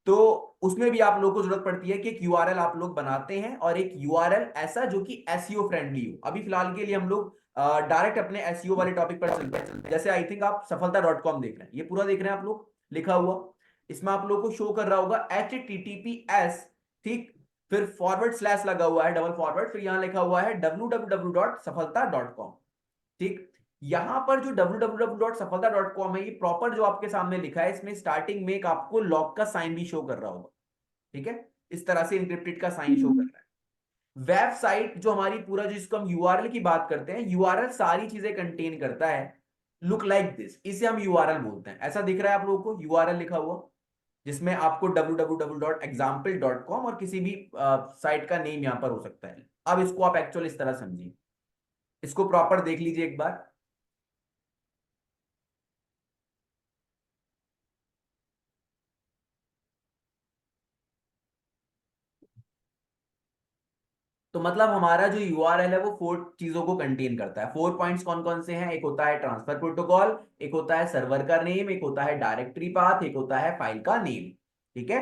तो उसमें भी आप लोगों को जरूरत पड़ती है कि एक यूआरएल आप लोग बनाते हैं, और एक यूआरएल ऐसा जो कि एसईओ फ्रेंडली हो। अभी फिलहाल के लिए हम लोग डायरेक्ट अपने एसईओ वाले टॉपिक पर चलते हैं। जैसे आई थिंक आप सफलता.com देख रहे हैं, ये पूरा देख रहे हैं आप लोग, लिखा हुआ इसमें आप लोग को शो कर रहा होगा HTTPS, ठीक, फिर फॉरवर्ड स्लैश लगा हुआ है, डबल फॉरवर्ड, फिर यहां लिखा हुआ है www.safalta.com, ठीक। यहां पर जो www.safalta.com है, ये प्रॉपर जो आपके सामने लिखा है, इसमें स्टार्टिंग में एक आपको लॉक का साइन भी शो कर रहा होगा, ठीक है, इस तरह से इंक्रिप्टेड का साइन शो कर रहा है। वेबसाइट जो हमारी पूरा, जिसको हम यूआरएल की बात करते हैं, यूआरएल सारी चीजें कंटेन करता है, लुक लाइक दिस, इसे हम यूआरएल बोलते हैं। ऐसा दिख रहा है आप लोगों को यूआरएल लिखा हुआ, जिसमें आपको www.example.com और किसी भी साइट का नेम यहां पर हो सकता है। अब इसको आप एक्चुअल इस तरह समझिए, इसको प्रॉपर देख लीजिए एक बार। तो मतलब हमारा जो यूआरएल है वो 4 चीजों को कंटेन करता है। 4 पॉइंट्स कौन कौन से हैं, एक होता है ट्रांसफर प्रोटोकॉल, एक होता है सर्वर का नेम, एक होता है डायरेक्टरी पाथ, एक होता है फाइल का नेम, ठीक है।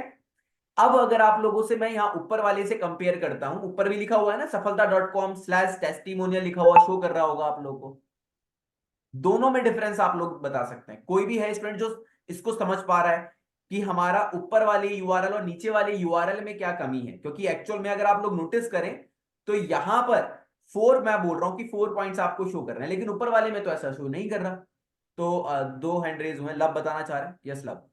अब अगर आप लोगों से मैं यहाँ ऊपर वाले से कंपेयर करता हूं, ऊपर भी लिखा हुआ है ना सफलता.com/टेस्टिमोनियल लिखा हुआ शो कर रहा होगा आप लोगों को, दोनों में डिफरेंस आप लोग बता सकते हैं। कोई भी है स्टूडेंट जो इसको समझ पा रहा है कि हमारा ऊपर वाले यूआरएल और नीचे वाले यूआरएल में क्या कमी है, क्योंकि एक्चुअल में अगर आप लोग नोटिस करें तो यहां पर 4, मैं बोल रहा हूं कि 4 पॉइंट्स आपको शो कर रहे हैं, लेकिन ऊपर वाले में तो ऐसा शो नहीं कर रहा। तो 2 हैंड रेज हुए, लब बताना चाह रहे हैं, यस लब।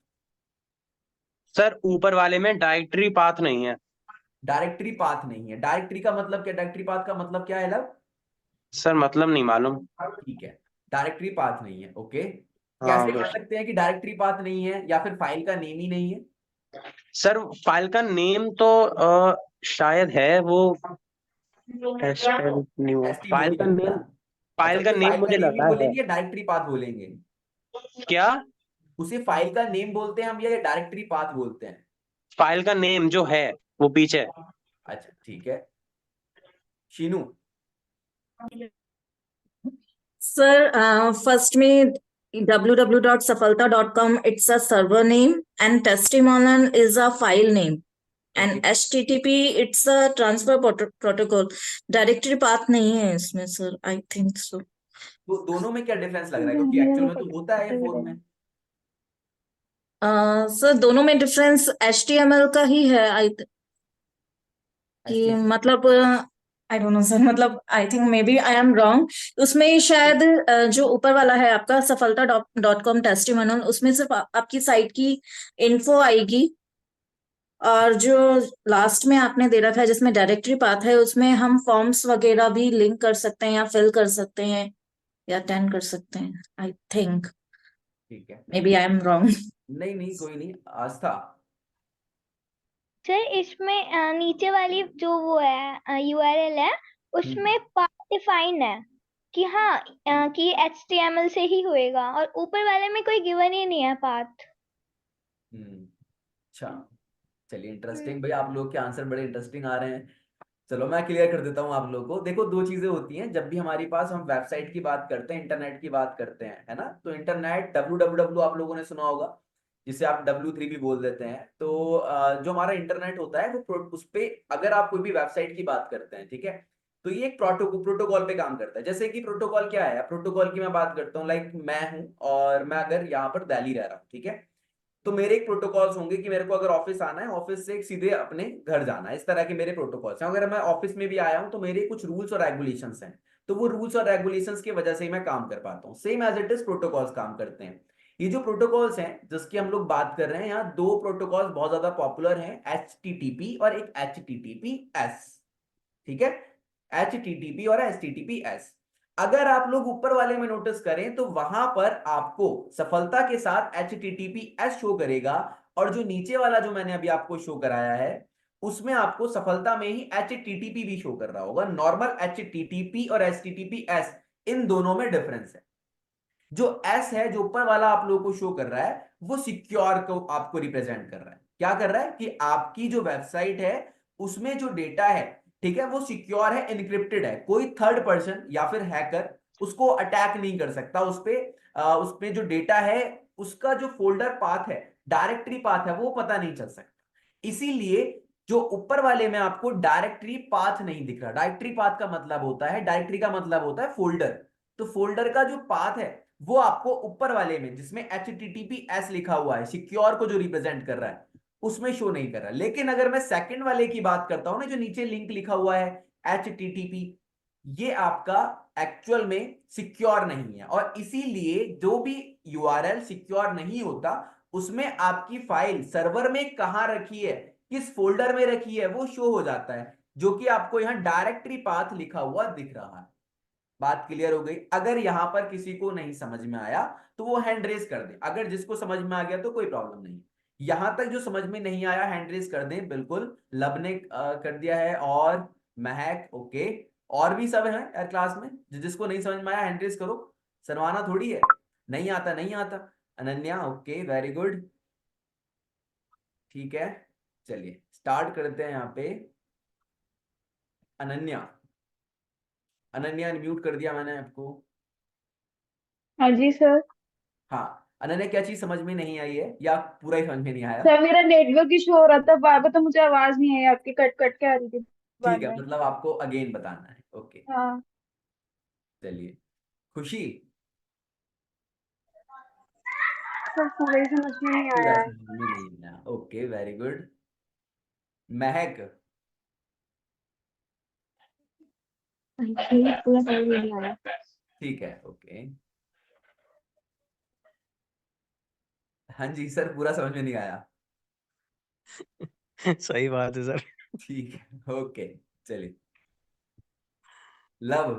सर ऊपर वाले में डायरेक्टरी पाथ नहीं है। डायरेक्टरी पाथ नहीं है, डायरेक्टरी का मतलब क्या, डायरेक्टरी पाथ का मतलब क्या है लब? सर मतलब नहीं मालूम। ठीक है, डायरेक्टरी पाथ नहीं है, ओके। हाँ कैसे कर बस। सकते हैं कि डायरेक्टरी पाथ नहीं है, या फिर फाइल का नेम ही नहीं है? सर फाइल का नेम तो शायद है वो फाइल का टेस्टिमोनियल ना? नेम, अच्छा, फाइल का उसे नेम फाइल का मुझे नेम ही लगा है। बोलेंगे या डायरेक्टरी पाथ बोलेंगे? क्या? उसे फाइल का नेम बोलते हैं हम या डायरेक्टरी पाथ बोलते हैं? फाइल का नेम जो है वो पीछे। अच्छा ठीक है, शीनू। सर फर्स्ट में www.safalta.com it's a server name and testimonial is a file name and Okay. HTTP it's a transfer protocol. Directory path नहीं है इसमें सर, आई थिंक सो। तो दोनों में क्या डिफरेंस लग रहा है, क्योंकि एक्चुअल में तो होता है फोन में। सर दोनों में डिफरेंस HTML का ही है, आई कि HTML मतलब आई डोंट नो सर, मतलब I think maybe I am wrong. उसमें शायद जो ऊपर वाला है आपका सफलता डॉट कॉम टेस्टिमोनियल, उसमें सिर्फ आपकी साइट की इन्फो आएगी, और जो लास्ट में आपने दे रखा है जिसमें डायरेक्टरी पाथ है, उसमें हम फॉर्म्स वगैरह भी लिंक कर सकते हैं या फिल कर सकते हैं या अटेंड कर सकते हैं, आई थिंक। ठीक है, maybe I am wrong. नहीं नहीं कोई नहीं। आस्था, सर इसमें नीचे वाली जो वो है यूआरएल है, उसमें पाथ डिफाइन है कि हाँ कि HTML से ही होएगा, और ऊपर वाले में कोई गिवन ही नहीं है पाथ। अच्छा चलिए, इंटरेस्टिंग भाई, आप लोग के आंसर बड़े इंटरेस्टिंग आ रहे हैं। चलो मैं क्लियर कर देता हूँ आप लोगों को। देखो, दो चीजें होती हैं जब भी हमारे पास हम वेबसाइट की बात करते हैं, इंटरनेट की बात करते हैं, है ना। तो इंटरनेट www आप लोगों ने सुना होगा, जिसे आप W3 भी बोल देते हैं। तो जो हमारा इंटरनेट होता है वो उस पे अगर आप कोई भी वेबसाइट की बात करते हैं, ठीक है, तो ये एक प्रोटोकॉल पे काम करता है। जैसे कि प्रोटोकॉल क्या है, प्रोटोकॉल की मैं बात करता हूँ, लाइक मैं हूँ और मैं अगर यहाँ पर दिल्ली रह रहा हूँ, ठीक है, तो मेरे एक प्रोटोकॉल्स होंगे कि मेरे को अगर ऑफिस आना है, ऑफिस से सीधे अपने घर जाना है, इस तरह के मेरे प्रोटोकॉल्स हैं। अगर मैं ऑफिस में भी आया हूं तो मेरे कुछ रूल्स और रेगुलेशंस हैं, तो वो रूल्स और रेगुलेशंस की वजह से ही मैं काम कर पाता हूँ। Same as it is protocols काम करते हैं। ये जो प्रोटोकॉल्स हैं जिसकी हम लोग बात कर रहे हैं, यहाँ दो प्रोटोकॉल्स बहुत ज्यादा पॉपुलर हैं, HTTP और एक HTTPS। ठीक है, HTTP और HTTPS। अगर आप लोग ऊपर वाले में नोटिस करें तो वहां पर आपको सफलता के साथ HTTPS शो करेगा, और जो नीचे वाला जो मैंने अभी आपको शो कराया है उसमें आपको सफलता में ही HTTP भी शो कर रहा होगा। नॉर्मल HTTP और HTTPS, इन दोनों में डिफरेंस है। जो S है, जो ऊपर वाला आप लोगों को शो कर रहा है, वो सिक्योर को आपको रिप्रेजेंट कर रहा है। क्या कर रहा है कि आपकी जो वेबसाइट है उसमें जो डेटा है, ठीक है, वो सिक्योर है, एनक्रिप्टेड है, कोई थर्ड पर्सन या फिर हैकर उसको अटैक नहीं कर सकता। उसपे जो डेटा है उसका जो फोल्डर पाथ है, डायरेक्टरी पाथ है, वो पता नहीं चल सकता। इसीलिए जो ऊपर वाले में आपको डायरेक्टरी पाथ नहीं दिख रहा। डायरेक्टरी पाथ का मतलब होता है, डायरेक्टरी का मतलब होता है फोल्डर। तो फोल्डर का जो पाथ है वो आपको ऊपर वाले में जिसमें HTTPS लिखा हुआ है, सिक्योर को जो रिप्रेजेंट कर रहा है, उसमें शो नहीं कर रहा। लेकिन अगर मैं सेकंड वाले की बात करता हूं ना, जो नीचे लिंक लिखा हुआ है HTTP, ये आपका एक्चुअल में सिक्योर नहीं है, और इसीलिए जो भी URL सिक्योर नहीं होता उसमें आपकी फाइल सर्वर में कहां रखी है, किस फोल्डर में रखी है, वो शो हो जाता है, जो कि आपको यहां डायरेक्टरी पाथ लिखा हुआ दिख रहा है। बात क्लियर हो गई? अगर यहां पर किसी को नहीं समझ में आया तो वो हैंड रेज कर दे, अगर जिसको समझ में आ गया तो कोई प्रॉब्लम नहीं। यहां तक जो समझ में नहीं आया हैंड रेज कर दें, बिल्कुल। लब ने कर दिया है, और महक, ओके। और भी सब है क्लास में, जिसको नहीं समझ में आया हैंड रेज करो। सरवाना थोड़ी है, नहीं आता नहीं आता। अनन्या, ओके, वेरी गुड, ठीक है। चलिए स्टार्ट करते हैं यहाँ पे। अनन्या, अनन्या म्यूट कर दिया मैंने आपको। हाँ जी सर। हाँ, अनन्या, क्या चीज समझ में नहीं आई है या पूरा ही समझ में नहीं आया? सर मेरा नेटवर्क इशू हो रहा था बार बार, तो मुझे आवाज नहीं आई आपकी, कट कट के आ रही थी बार ठीक है, बार। मतलब आपको अगेन बताना है, ओके। हाँ चलिए, खुशी, सर, पूरा ही समझ में नहीं पूरा आया। समझ में नहीं आया, ओके, वेरी गुड। महक, जी पूरा समझ में नहीं आया। ठीक है, ओके। हाँ जी सर, पूरा समझ में नहीं आया, सही बात है सर। ठीक है, ओके। चलिए, लव,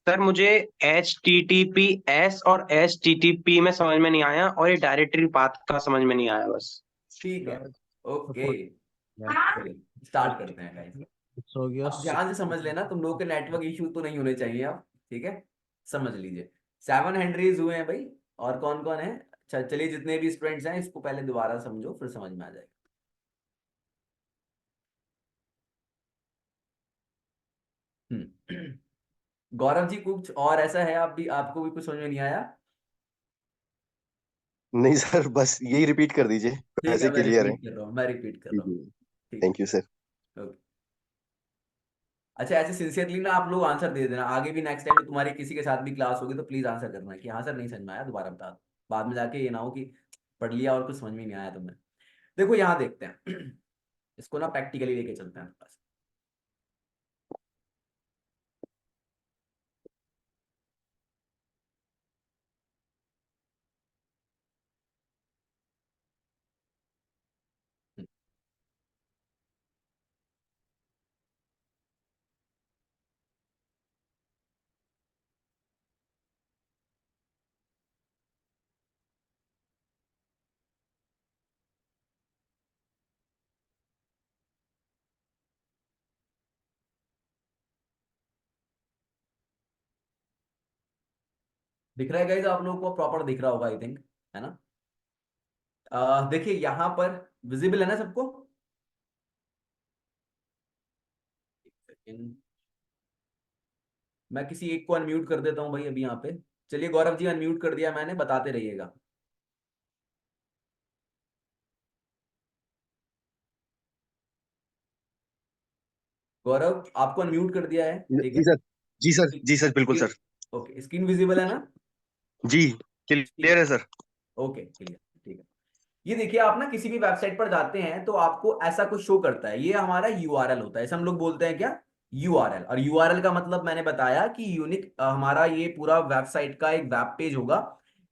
सर मुझे HTTPS और HTTP में समझ में नहीं आया, और ये डायरेक्टरी पाथ का समझ में नहीं आया बस। ठीक है, ओके। सपोर्ट चलिए स्टार्ट करते हैं गाइस। हो गया। अब ध्यान से समझ लेना, तुम लोगों के नेटवर्क इशू तो नहीं होने चाहिए अब, ठीक है, समझ लीजिए। 7 हैंड रेज हुए हैं भाई, और कौन कौन है? अच्छा चलिए, जितने भी स्टूडेंट्स हैं इसको पहले दोबारा समझो, फिर समझ में आ जाएगा। गौरव जी, कुछ और ऐसा है, आप भी, आपको भी कुछ समझ में नहीं आया? नहीं सर, बस यही रिपीट कर दीजिए, ठीक है, ऐसे मैं क्लियर है। रिपीट कर रहा हूँ, मैं रिपीट कर जी रहा हूँ, जी, ठीक थैंक यू सर। है, ओके। अच्छा, ऐसे सिंसियरली ना आप लोग आंसर दे देना, आगे भी नेक्स्ट टाइम तुम्हारी किसी के साथ भी क्लास होगी तो प्लीज आंसर करना कि हाँ सर नहीं समझ में आया, दोबारा बता दो। बाद में जाके ये ना हो कि पढ़ लिया और कुछ समझ में नहीं आया तुम्हें। देखो यहाँ देखते हैं, इसको ना प्रैक्टिकली लेके चलते हैं थोड़ा सा। दिख रहा है गाइस, आप लोगों को प्रॉपर दिख रहा होगा आई थिंक, है ना? देखिए यहाँ पर विजिबल है ना सबको? एक सेकेंड, मैं किसी एक को अनम्यूट कर देता हूँ भाई अभी यहाँ पे। चलिए गौरव जी, अनम्यूट कर दिया मैंने, बताते रहिएगा। गौरव, आपको अनम्यूट कर दिया है, ठीक जी है? सर, जी सर, जी सर, बिल्कुल सर। ओके, स्क्रीन विजिबल है ना? जी, क्लियर है सर। ओके, क्लियर, ठीक है। ये देखिए, आप ना किसी भी वेबसाइट पर जाते हैं तो आपको ऐसा कुछ शो करता है, ये हमारा यूआरएल होता है, इसे हम लोग बोलते हैं क्या? यूआरएल। और यूआरएल का मतलब मैंने बताया कि यूनिक, हमारा ये पूरा वेबसाइट का एक वेब पेज होगा,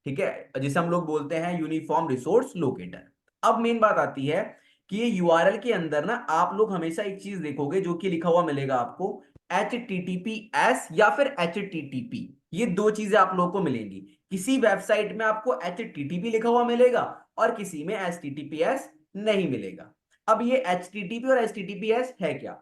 ठीक है, जिसे हम लोग बोलते हैं यूनिफॉर्म रिसोर्स लोकेटर। अब मेन बात आती है कि ये यूआरएल के अंदर ना आप लोग हमेशा एक चीज देखोगे जो कि लिखा हुआ मिलेगा आपको, HTTPS या फिर HTTP। ये दो चीजें आप लोगों को मिलेंगी। किसी वेबसाइट में आपको HTTP लिखा हुआ मिलेगा और किसी में HTTPS नहीं मिलेगा। अब ये HTTP और HTTPS है क्या?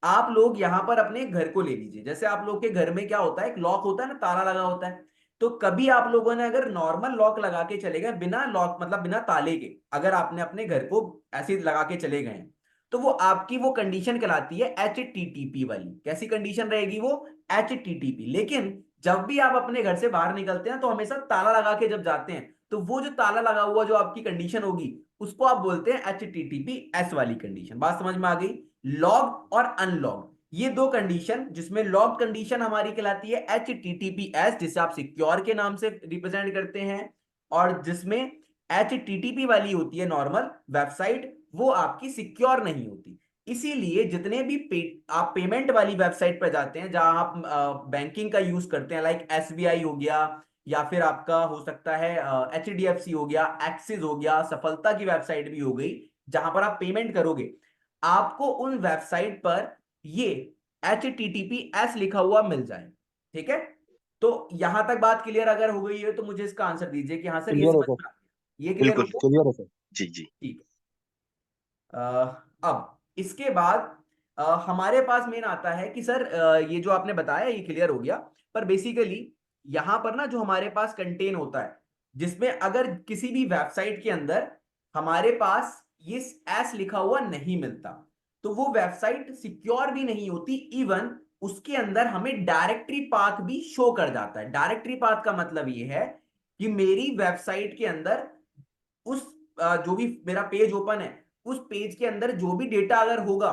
आप लोग यहां पर अपने घर को ले लीजिए, जैसे आप लोग के घर में क्या होता है, एक लॉक होता है ना, ताला लगा होता है। तो कभी आप लोगों ने अगर नॉर्मल लॉक लगा के चले गए, बिना लॉक मतलब बिना ताले के, अगर आपने अपने घर को ऐसे लगा के चले गए, तो वो आपकी वो कंडीशन कहलाती है HTTP वाली। कैसी कंडीशन रहेगी वो? HTTP। लेकिन जब भी आप अपने घर से बाहर निकलते हैं तो हमेशा ताला लगा के जब जाते हैं, तो वो जो ताला लगा हुआ जो आपकी कंडीशन होगी, उसको आप बोलते हैं HTTPS वाली कंडीशन। बात समझ में आ गई? लॉग और अनलॉग, ये दो कंडीशन, जिसमें लॉग कंडीशन हमारी कहलाती है HTTPS, जिसे आप सिक्योर के नाम से रिप्रेजेंट करते हैं, और जिसमें HTTP वाली होती है नॉर्मल वेबसाइट, वो आपकी सिक्योर नहीं होती। इसीलिए जितने भी आप पेमेंट वाली वेबसाइट पर जाते हैं जहां आप बैंकिंग का यूज करते हैं, लाइक SBI हो गया, या फिर आपका हो सकता है HDFC हो गया, एक्सिस हो गया, सफलता की वेबसाइट भी हो गई, जहां पर आप पेमेंट करोगे, आपको उन वेबसाइट पर ये HTTPS लिखा हुआ मिल जाए। ठीक है, तो यहां तक बात क्लियर अगर हो गई है तो मुझे इसका आंसर दीजिए कि हाँ सर ये क्लियर है समझ सर, में आ गया, ये क्लियर हो बिल्कुल गया? क्लियर है सर। जी जी। ठीक है। अब इसके बाद हमारे पास मेन आता है कि सर ये जो आपने बताया ये क्लियर हो गया, पर बेसिकली यहां पर ना जो हमारे पास कंटेन होता है, जिसमें अगर किसी भी वेबसाइट के अंदर हमारे पास ये एस लिखा हुआ नहीं मिलता, तो वो वेबसाइट सिक्योर भी नहीं होती। इवन उसके अंदर हमें डायरेक्टरी पाथ भी शो कर जाता है। डायरेक्टरी पाथ का मतलब ये है कि मेरी वेबसाइट के अंदर उस जो भी मेरा पेज ओपन है, उस पेज के अंदर जो भी डेटा अगर होगा,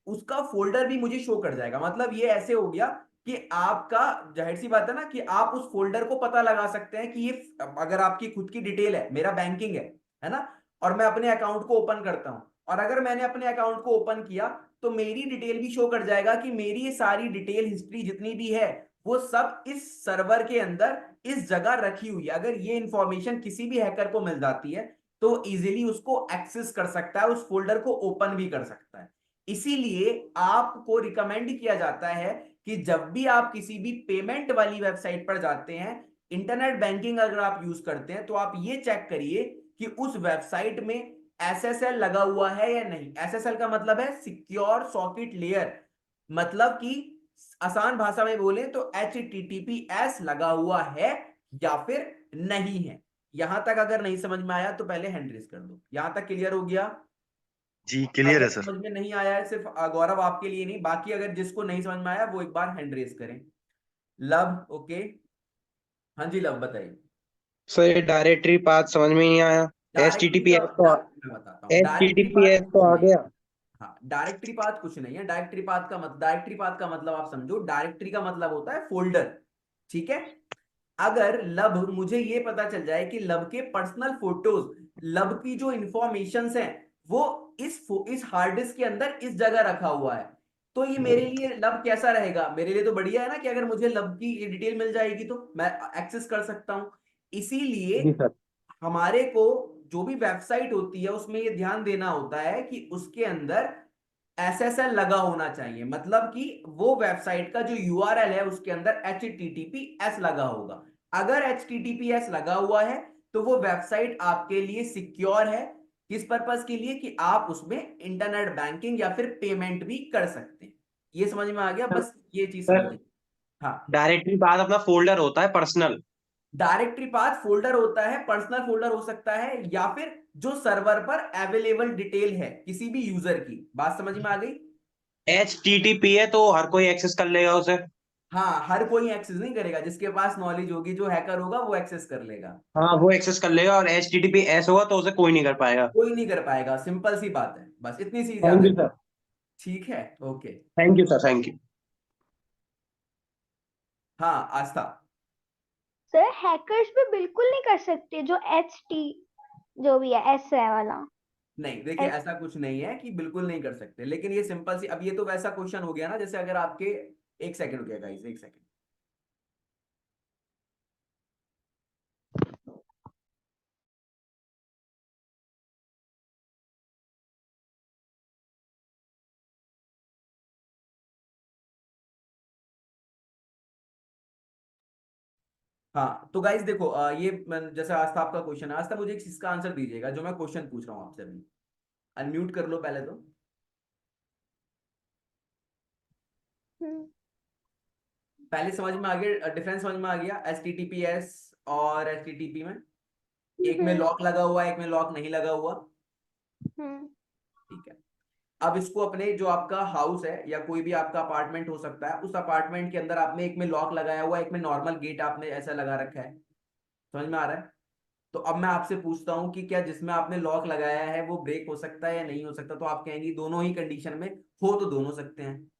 उसका फोल्डर भी मुझे शो कर जाएगा। मतलब ये ऐसे हो गया कि आपका, जाहिर सी बात है ना, कि आप उस फोल्डर को पता लगा सकते हैं कि ये अगर आपकी खुद की डिटेल है, मेरा बैंकिंग है ना, और मैं अपने अकाउंट को ओपन करता हूं, और अगर मैंने अपने अकाउंट को ओपन किया तो मेरी डिटेल भी शो कर जाएगा कि मेरी ये सारी डिटेल हिस्ट्री जितनी भी है वो सब इस सर्वर के अंदर इस जगह रखी हुई है। अगर ये इंफॉर्मेशन किसी भी हैकर को मिल जाती है तो इजीली उसको एक्सेस कर सकता है, उस फोल्डर को ओपन भी कर सकता है। इसीलिए आपको रिकमेंड किया जाता है कि जब भी आप किसी भी पेमेंट वाली वेबसाइट पर जाते हैं, इंटरनेट बैंकिंग अगर आप यूज करते हैं, तो आप ये चेक करिए कि उस वेबसाइट में SSL लगा हुआ है या नहीं। SSL का मतलब है सिक्योर सॉकेट लेयर, मतलब कि आसान भाषा में बोले तो HTTPS लगा हुआ है या फिर नहीं है। यहां तक अगर नहीं समझ में आया तो पहले हैंड रेज कर दो। यहां तक क्लियर हो गया? जी क्लियर अगर है सर। समझ में नहीं आया है, सिर्फ गौरव आपके लिए नहीं, बाकी अगर जिसको नहीं समझ में आया वो एक बार हैंड रेज करें। लव, ओके, हाँ जी लव बताइए। सर ये डायरेक्टरी पाथ समझ में नहीं आया। डायरेक्टरी का मैं बताता हूँ, डायरेक्टरी पाथ HTTPS तो कुछ आ नहीं। गया। हाँ, डायरेक्टरी पाथ कुछ नहीं है। डायरेक्टरी पाथ का मतलब आप समझो, डायरेक्टरी का मतलब होता है फोल्डर। ठीक है, अगर लब मुझे ये पता चल जाए कि लब के पर्सनल फोटोज, लब की जो इंफॉर्मेशंस हैं वो इस हार्ड डिस्क के अंदर इस जगह रखा हुआ है, तो ये मेरे लिए लब कैसा रहेगा? मेरे लिए तो बढ़िया है ना, कि अगर मुझे लब की डिटेल मिल जाएगी तो मैं एक्सेस कर सकता हूं। इसीलिए जी सर। हमारे को जो भी वेबसाइट होती है उसमें ये ध्यान देना होता है कि उसके अंदर SSL लगा होना चाहिए, मतलब कि वो वेबसाइट का जो URL है उसके अंदर HTTPS लगा होगा। अगर HTTPS लगा हुआ है तो वो वेबसाइट आपके लिए सिक्योर है। किस पर्पस के लिए? कि आप उसमें इंटरनेट बैंकिंग या फिर पेमेंट भी कर सकते हैं। ये समझ में आ गया? बस ये चीज सर समझिए। हाँ डायरेक्टरी पाथ अपना फोल्डर होता है पर्सनल, डायरेक्टरी पाथ फोल्डर होता है, पर्सनल फोल्डर हो सकता है, या फिर जो सर्वर पर अवेलेबल डिटेल है किसी भी यूजर की। बात समझ में आ गई? HTTP है तो हर कोई एक्सेस कर लेगा उसे। हाँ, हर कोई एक्सेस नहीं करेगा, जिसके पास नॉलेज होगी, जो हैकर होगा वो एक्सेस कर लेगा। हाँ, वो एक्सेस कर लेगा, और HTTPS होगा तो उसे कोई नहीं कर पाएगा। कोई नहीं कर पाएगा, सिंपल सी बात है, बस इतनी सी याद थैंक यू है। सर। ठीक है, okay. Thank you sir, thank you. हाँ आस्था। सर हैकर्स भी बिल्कुल नहीं कर सकते, जो HT जो भी है एस है वाला। नहीं देखिए, ऐसा कुछ नहीं है कि बिल्कुल नहीं कर सकते, लेकिन ये सिंपल सी, अब ये तो वैसा क्वेश्चन हो गया ना, जैसे अगर आपके, एक सेकंड रुकिएगा गाइस, एक सेकंड। हाँ तो गाइस देखो, जैसे आस्था आपका क्वेश्चन है, आस्था मुझे एक चीज का आंसर दीजिएगा जो मैं क्वेश्चन पूछ रहा हूँ आपसे अभी। अनम्यूट कर लो पहले तो। हम्म। पहले समझ में आ गया, डिफरेंस समझ में आ गया HTTPS और HTTP में? एक में लॉक लगा हुआ है, एक में लॉक नहीं लगा हुआ। हम्म। ठीक है। अब इसको अपने जो आपका हाउस है या कोई भी आपका अपार्टमेंट हो सकता है, उस अपार्टमेंट के अंदर आपने एक में लॉक लगाया हुआ है, एक में नॉर्मल गेट आपने ऐसा लगा रखा है। समझ में आ रहा है? तो अब मैं आपसे पूछता हूं कि क्या जिसमें आपने लॉक लगाया है वो ब्रेक हो सकता है या नहीं हो सकता? तो आप कहेंगे दोनों ही कंडीशन में हो तो दोनों सकते हैं।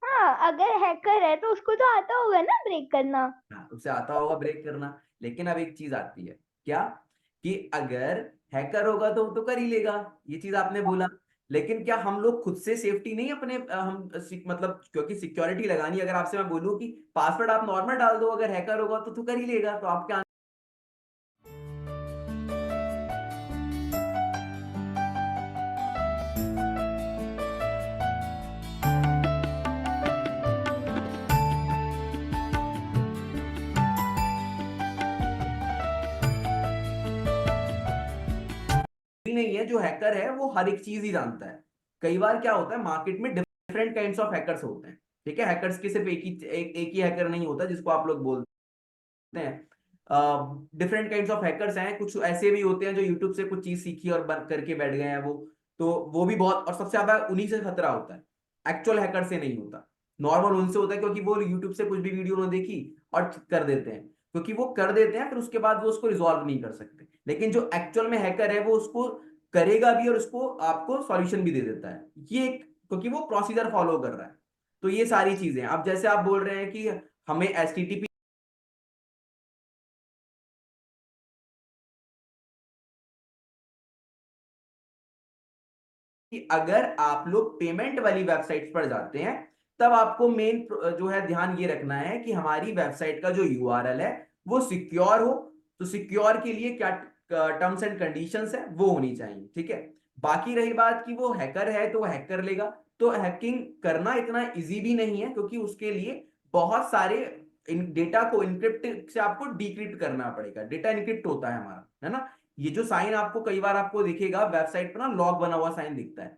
हाँ, अगर हैकर है तो उसको तो आता होगा ना ब्रेक करना। हाँ, उसे आता होगा ब्रेक करना, लेकिन अब एक चीज आती है क्या, कि अगर हैकर होगा तो वो तो कर ही लेगा, ये चीज आपने बोला। लेकिन क्या हम लोग खुद से सेफ्टी नहीं अपने मतलब क्योंकि सिक्योरिटी लगानी, अगर आपसे मैं बोलूं कि पासवर्ड आप नॉर्मल डाल दो, अगर हैकर होगा तो कर ही लेगा, तो आप क्या नहीं है, जो हैकर है वो हर एक चीज ही जानता है। कई बार क्या होता है, मार्केट में डिफरेंट काइंड्स ऑफ हैकर्स होते हैं। ठीक है, हैकर्स की सिर्फ एक ही हैकर नहीं होता जिसको आप लोग बोलते हैं। डिफरेंट काइंड्स ऑफ हैकर्स हैं, कुछ ऐसे भी होते हैं जो यूट्यूब से कुछ चीज सीखी और बंद करके बैठ गए हैं वो, तो वो भी बहुत, और सबसे ज्यादा उन्हीं से खतरा होता है, एक्चुअल हैकर से नहीं होता। नॉर्मल उनसे होता है, क्योंकि वो यूट्यूब से कुछ भी वीडियो उन्होंने देखी और कर देते हैं, क्योंकि वो कर देते हैं फिर उसके बाद वो उसको रिजॉल्व नहीं कर सकते। लेकिन जो एक्चुअल में हैकर है वो उसको करेगा भी और उसको आपको सॉल्यूशन भी दे देता है, क्योंकि वो प्रोसीजर फॉलो कर रहा है। तो ये सारी चीजें, अब जैसे आप बोल रहे हैं कि हमें HTTP, कि अगर आप लोग पेमेंट वाली वेबसाइट पर जाते हैं तब आपको मेन जो है ध्यान ये रखना है कि हमारी वेबसाइट का जो URL है वो सिक्योर हो। तो सिक्योर के लिए क्या टर्म्स एंड कंडीशंस है वो होनी चाहिए। ठीक है, बाकी रही बात कि वो हैकर है तो वो हैक कर लेगा, तो हैकिंग करना इतना इजी भी नहीं है, क्योंकि उसके लिए बहुत सारे डेटा को इनक्रिप्ट से आपको डिक्रिप्ट करना पड़ेगा। डेटा इनक्रिप्ट होता है हमारा, है ना? ये जो साइन आपको कई बार आपको दिखेगा वेबसाइट पर ना, लॉग बना हुआ साइन दिखता है,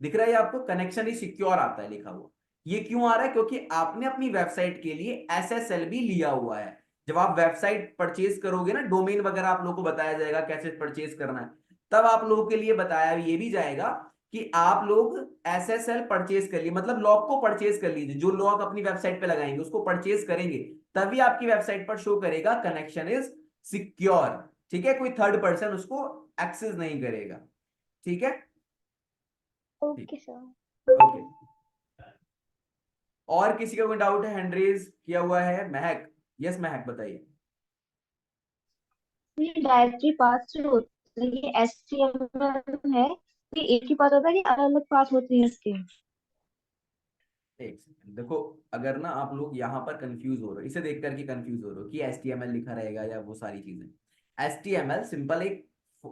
दिख रहा है आपको, कनेक्शन इज सिक्योर आता है लिखा हुआ। ये क्यों आ रहा है? क्योंकि आपने अपनी वेबसाइट के लिए SSL भी लिया हुआ है। जब आप वेबसाइट परचेज करोगे ना, डोमेन वगैरह आप लोगों को बताया जाएगा कैसे परचेज करना है, तब आप लोगों के लिए बताया ये भी जाएगा कि आप लोग SSL परचेज कर लिए, मतलब लॉग को परचेज कर लीजिए। जो लॉग अपनी वेबसाइट पे लगाएंगे उसको परचेज करेंगे, तभी आपकी वेबसाइट पर शो करेगा कनेक्शन इज सिक्योर। ठीक है, कोई थर्ड पर्सन उसको एक्सेस नहीं करेगा। ठीक है, ओके सर। ओके। और किसी का कोई डाउट है? हैंड रेज किया हुआ है महक। यस महक, बताइए। ये डायरेक्टरी पाथ जो होता है ये HTML है, ये एक ही पाथ होता है कि अलग अलग पाथ होते हैं इसके? एक सेकंड देखो, अगर ना आप लोग यहाँ पर कंफ्यूज हो रहे हो, इसे देख करके कंफ्यूज हो रहे हो कि HTML लिखा रहेगा या वो सारी चीजें, HTML सिंपल एक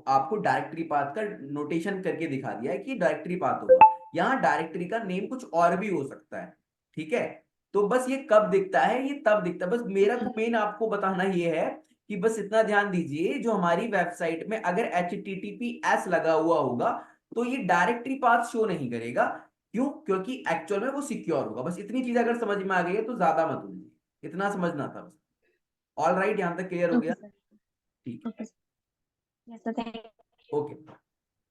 आपको डायरेक्टरी पाथ का नोटेशन करके दिखा दिया है कि डायरेक्टरी पाथ होगा। यहाँ डायरेक्टरी का नेम कुछ और भी हो सकता है। ठीक है, तो बस ये कब दिखता है, ये तब दिखता है। बस मेरा मेन आपको बताना ये है कि बस इतना ध्यान दीजिए, जो हमारी वेबसाइट में अगर HTTPS लगा हुआ होगा तो ये डायरेक्टरी पाथ शो नहीं करेगा। क्यों? क्योंकि एक्चुअल में वो सिक्योर होगा। बस इतनी चीज अगर समझ में आ गई है तो ज्यादा मत उलझिए, इतना समझना था बस। ऑल राइट, यहाँ तक क्लियर हो ओके गया? सर। ठीक है, okay sir. Yes sir, thank you. Okay.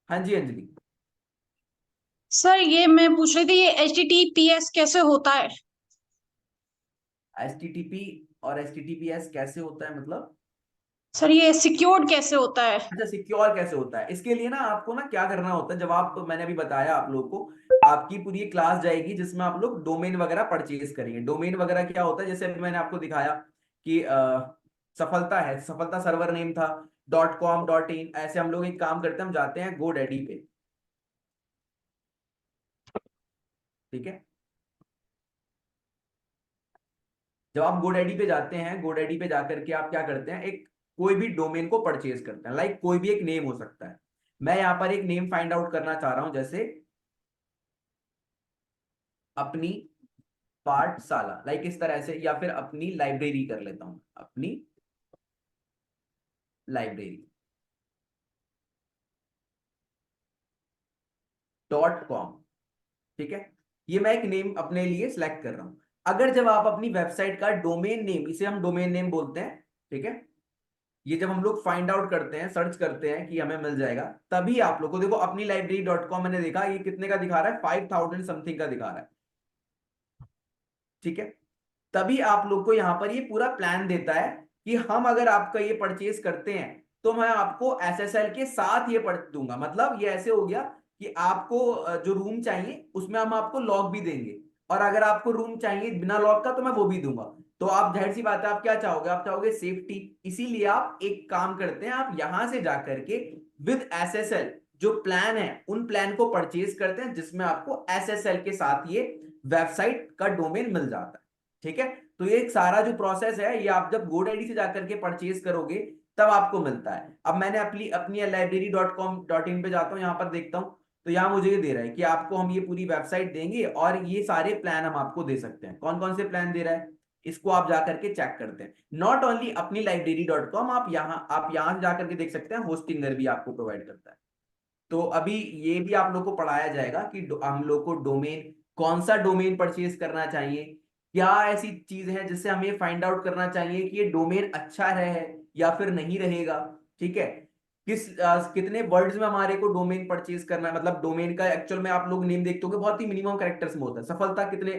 हाँ जी अंजलि। सर ये मैं पूछ रही थी, ये HTTPS कैसे होता है? HTTP और HTTPS कैसे होता है मतलब? सर ये सिक्योर्ड कैसे होता है? अच्छा, सिक्योर कैसे होता है, इसके लिए ना आपको ना क्या करना होता है, जब आप, मैंने अभी बताया आप लोग को, आपकी पूरी क्लास जाएगी जिसमें आप लोग डोमेन वगैरह परचेज करेंगे। डोमेन वगैरह क्या होता है, जैसे अभी मैंने आपको दिखाया कि सफलता है, सफलता सर्वर नेम था, .com .in, ऐसे हम लोग एक काम करते हैं, हम जाते हैं GoDaddy पे, ठीक है। जब आप GoDaddy पे जाते हैं, GoDaddy पे जाकर के आप क्या करते हैं, एक कोई भी डोमेन को परचेज करते हैं, लाइक कोई भी एक नेम हो सकता है। मैं यहाँ पर एक नेम फाइंड आउट करना चाह रहा हूं, जैसे अपनी पाठशाला, लाइक इस तरह से, या फिर अपनी लाइब्रेरी कर लेता हूं, अपनी लाइब्रेरी .com, ठीक है। ये मैं एक नेम अपने लिए सिलेक्ट कर रहा हूं। अगर जब आप अपनी वेबसाइट का डोमेन नेम, इसे हम डोमेन नेम बोलते हैं, ठीक है, ये जब हम लोग फाइंड आउट करते हैं, सर्च करते हैं कि हमें मिल जाएगा, तभी आप लोग को देखो अपनी लाइब्रेरी .com मैंने देखा, ये कितने का दिखा रहा है, 5000 समथिंग का दिखा रहा है, ठीक है। तभी आप लोग को यहां पर ये पूरा प्लान देता है कि हम अगर आपका ये परचेज करते हैं तो मैं आपको SSL के साथ ये पढ़ दूंगा। मतलब ये ऐसे हो गया कि आपको जो रूम चाहिए उसमें हम आपको लॉक भी देंगे, और अगर आपको रूम चाहिए बिना लॉक का तो मैं वो भी दूंगा। तो आप, जाहिर सी बात है, आप क्या चाहोगे, आप चाहोगे सेफ्टी, इसीलिए आप एक काम करते हैं, आप यहां से जाकर के विद SSL जो प्लान है उन प्लान को परचेज करते हैं, जिसमें आपको SSL के साथ ये वेबसाइट का डोमेन मिल जाता है, ठीक है। तो ये एक सारा जो प्रोसेस है, ये आप जब GoDaddy से जाकर के परचेज करोगे तब आपको मिलता है। अब मैंने अपनी अपनी library.com.in पे जाता हूँ, यहाँ पर देखता हूँ, तो यहाँ मुझे ये दे रहा है कि आपको हम ये पूरी वेबसाइट देंगे और ये सारे प्लान हम आपको दे सकते हैं। कौन कौन से प्लान दे रहा है, इसको आप जाकर के चेक करते हैं। नॉट ओनली अपनी library.com, आप यहाँ से जाकर के देख सकते हैं, होस्टिंगर भी आपको प्रोवाइड करता है। तो अभी ये भी आप लोग को पढ़ाया जाएगा कि हम लोग को डोमेन, कौन सा डोमेन परचेज करना चाहिए, क्या ऐसी चीज है जिससे हमें फाइंड आउट करना चाहिए कि ये डोमेन अच्छा है या फिर नहीं रहेगा, ठीक है। कितने वर्ड्स में हमारे को डोमेन परचेज करना है, मतलब डोमेन का एक्चुअल में आप लोग नेम देखते हो बहुत ही मिनिमम कैरेक्टर्स में होता है। सफलता कितने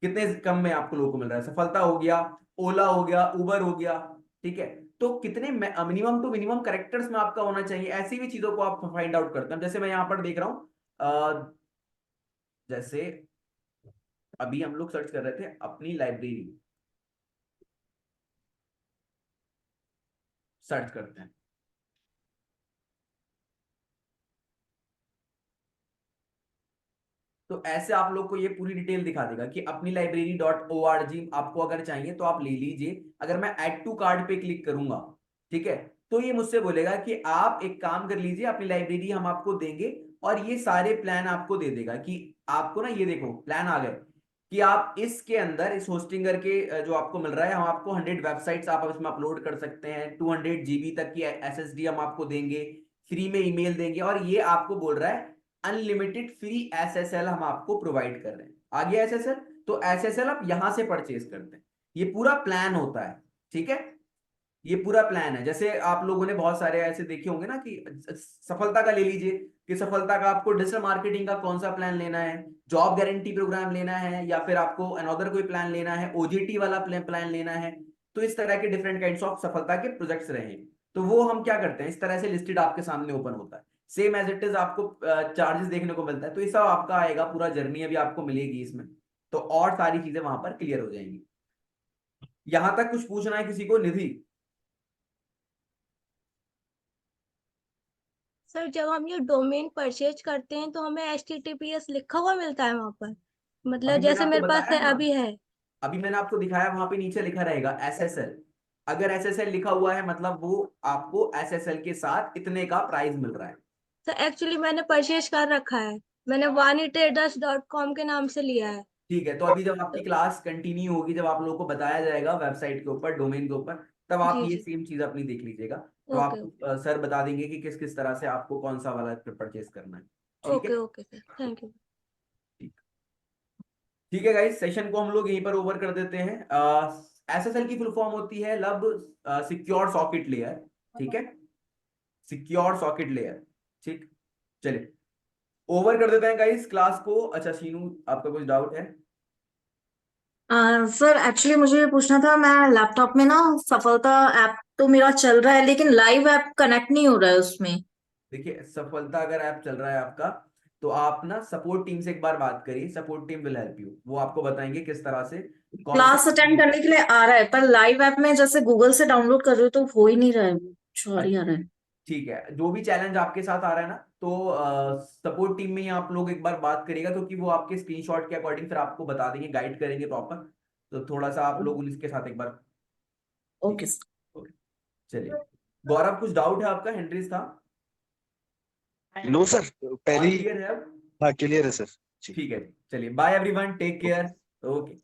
कितने कम में आपको लोगों को मिल रहा है, सफलता हो गया, ओला हो गया, उबर हो गया, ठीक है। तो कितने मिनिमम टू मिनिमम कैरेक्टर्स में आपका होना चाहिए, ऐसी भी चीजों को आप फाइंड आउट करते हैं। जैसे मैं यहाँ पर देख रहा हूँ, जैसे अभी हम लोग सर्च कर रहे थे अपनी लाइब्रेरी, सर्च करते हैं, तो ऐसे आप लोग को ये पूरी डिटेल दिखा देगा कि अपनी library.org आपको अगर चाहिए तो आप ले लीजिए। अगर मैं ऐड टू कार्ट पे क्लिक करूंगा, ठीक है, तो ये मुझसे बोलेगा कि आप एक काम कर लीजिए, अपनी लाइब्रेरी हम आपको देंगे, और ये सारे प्लान आपको दे देगा कि आपको ना, ये देखो प्लान आ गए कि आप इसके अंदर, इस होस्टिंगर के जो आपको मिल रहा है, हम आपको 100 वेबसाइट्स आप इसमें अपलोड कर सकते हैं, 200 GB तक की SSD हम आपको देंगे, फ्री में ईमेल देंगे, और ये आपको बोल रहा है अनलिमिटेड फ्री SSL हम आपको प्रोवाइड कर रहे हैं। आ गया SSL, तो SSL आप यहां से परचेज करते हैं, ये पूरा प्लान होता है, ठीक है। ये पूरा प्लान है। जैसे आप लोगों ने बहुत सारे ऐसे देखे होंगे ना कि सफलता का ले लीजिए, कि सफलता का आपको डिजिटल मार्केटिंग का कौन सा प्लान लेना है, जॉब गारंटी प्रोग्राम लेना है, या फिर आपको अनदर कोई प्लान लेना है, OJT वाला प्लान लेना है। तो इस तरह के डिफरेंट काइंड्स ऑफ सफलता के प्रोजेक्ट्स रहे हैं, तो वो हम क्या करते हैं, इस तरह से लिस्टेड आपके सामने ओपन होता है, सेम एज इट इज आपको चार्जेस देखने को मिलता है। तो ये सब आपका आएगा, पूरा जर्नी अभी आपको मिलेगी इसमें, तो और सारी चीजें वहां पर क्लियर हो जाएंगी। यहां तक कुछ पूछना है किसी को, निधि? सर जब हम ये डोमेन परचेज करते हैं तो हमें HTTPS लिखा हुआ मिलता है वहां पर, मतलब अभी मैंने जैसे आपको मेरे पास बताया है ना, अभी है। अभी मैंने आपको दिखाया, वहां पे नीचे लिखा रहेगा SSL। अगर SSL लिखा हुआ है मतलब वो आपको SSL के साथ इतने का प्राइस मिल रहा है। सर एक्चुअली मैंने परचेज कर रखा है, मैंने vanitraders.com के नाम से लिया है। ठीक है, तो अभी जब आपकी तो क्लास कंटिन्यू होगी, जब आप लोगों को बताया जाएगा वेबसाइट के ऊपर, डोमेन के ऊपर, तब आप जी ये जी। सेम चीज अपनी देख लीजिएगा। तो ओके आपको सर बता देंगे कि किस किस तरह से आपको कौन सा वाला परचेज करना है, ठीक है। Okay okay sir, thank you. ठीक, ठीक है गाइस, सेशन को हम लोग यहीं पर ओवर कर देते हैं। SSL की फुल फॉर्म होती है लब सिक्योर सॉकेट लेयर, ठीक है, सिक्योर सॉकेट लेयर, ठीक। चलिए ओवर कर देते हैं गाइस क्लास को। अच्छा शीनू, आपका कुछ डाउट है? सर एक्चुअली मुझे ये पूछना था, मैं लैपटॉप में ना सफलता ऐप तो मेरा चल रहा है, लेकिन लाइव ऐप कनेक्ट नहीं हो रहा है उसमें। देखिए सफलता अगर ऐप चल रहा है आपका, तो आप ना सपोर्ट टीम से एक बार बात करिए, support team will help you, वो आपको बताएंगे किस तरह से क्लास अटेंड करने के लिए आ रहा है, पर लाइव ऐप में जैसे गूगल से डाउनलोड कर रहे हो तो हो ही नहीं रहा है, सॉरी आ रहा है। ठीक है, जो भी चैलेंज आपके साथ आ रहा है ना, तो सपोर्ट टीम में ही आप लोग एक बार बात करिएगा, क्योंकि वो आपके स्क्रीनशॉट के अकॉर्डिंग फिर आपको बता देंगे, गाइड करेंगे प्रॉपर। तो थोड़ा सा आप लोग उसके साथ एक बार। ओके चलिए गौरव, कुछ डाउट है आपका? हेनरीज था? नो सर, पहले ही क्लियर है अब? हाँ क्लियर है सर। जी ठीक है, चलिए bye everyone, take care. Okay.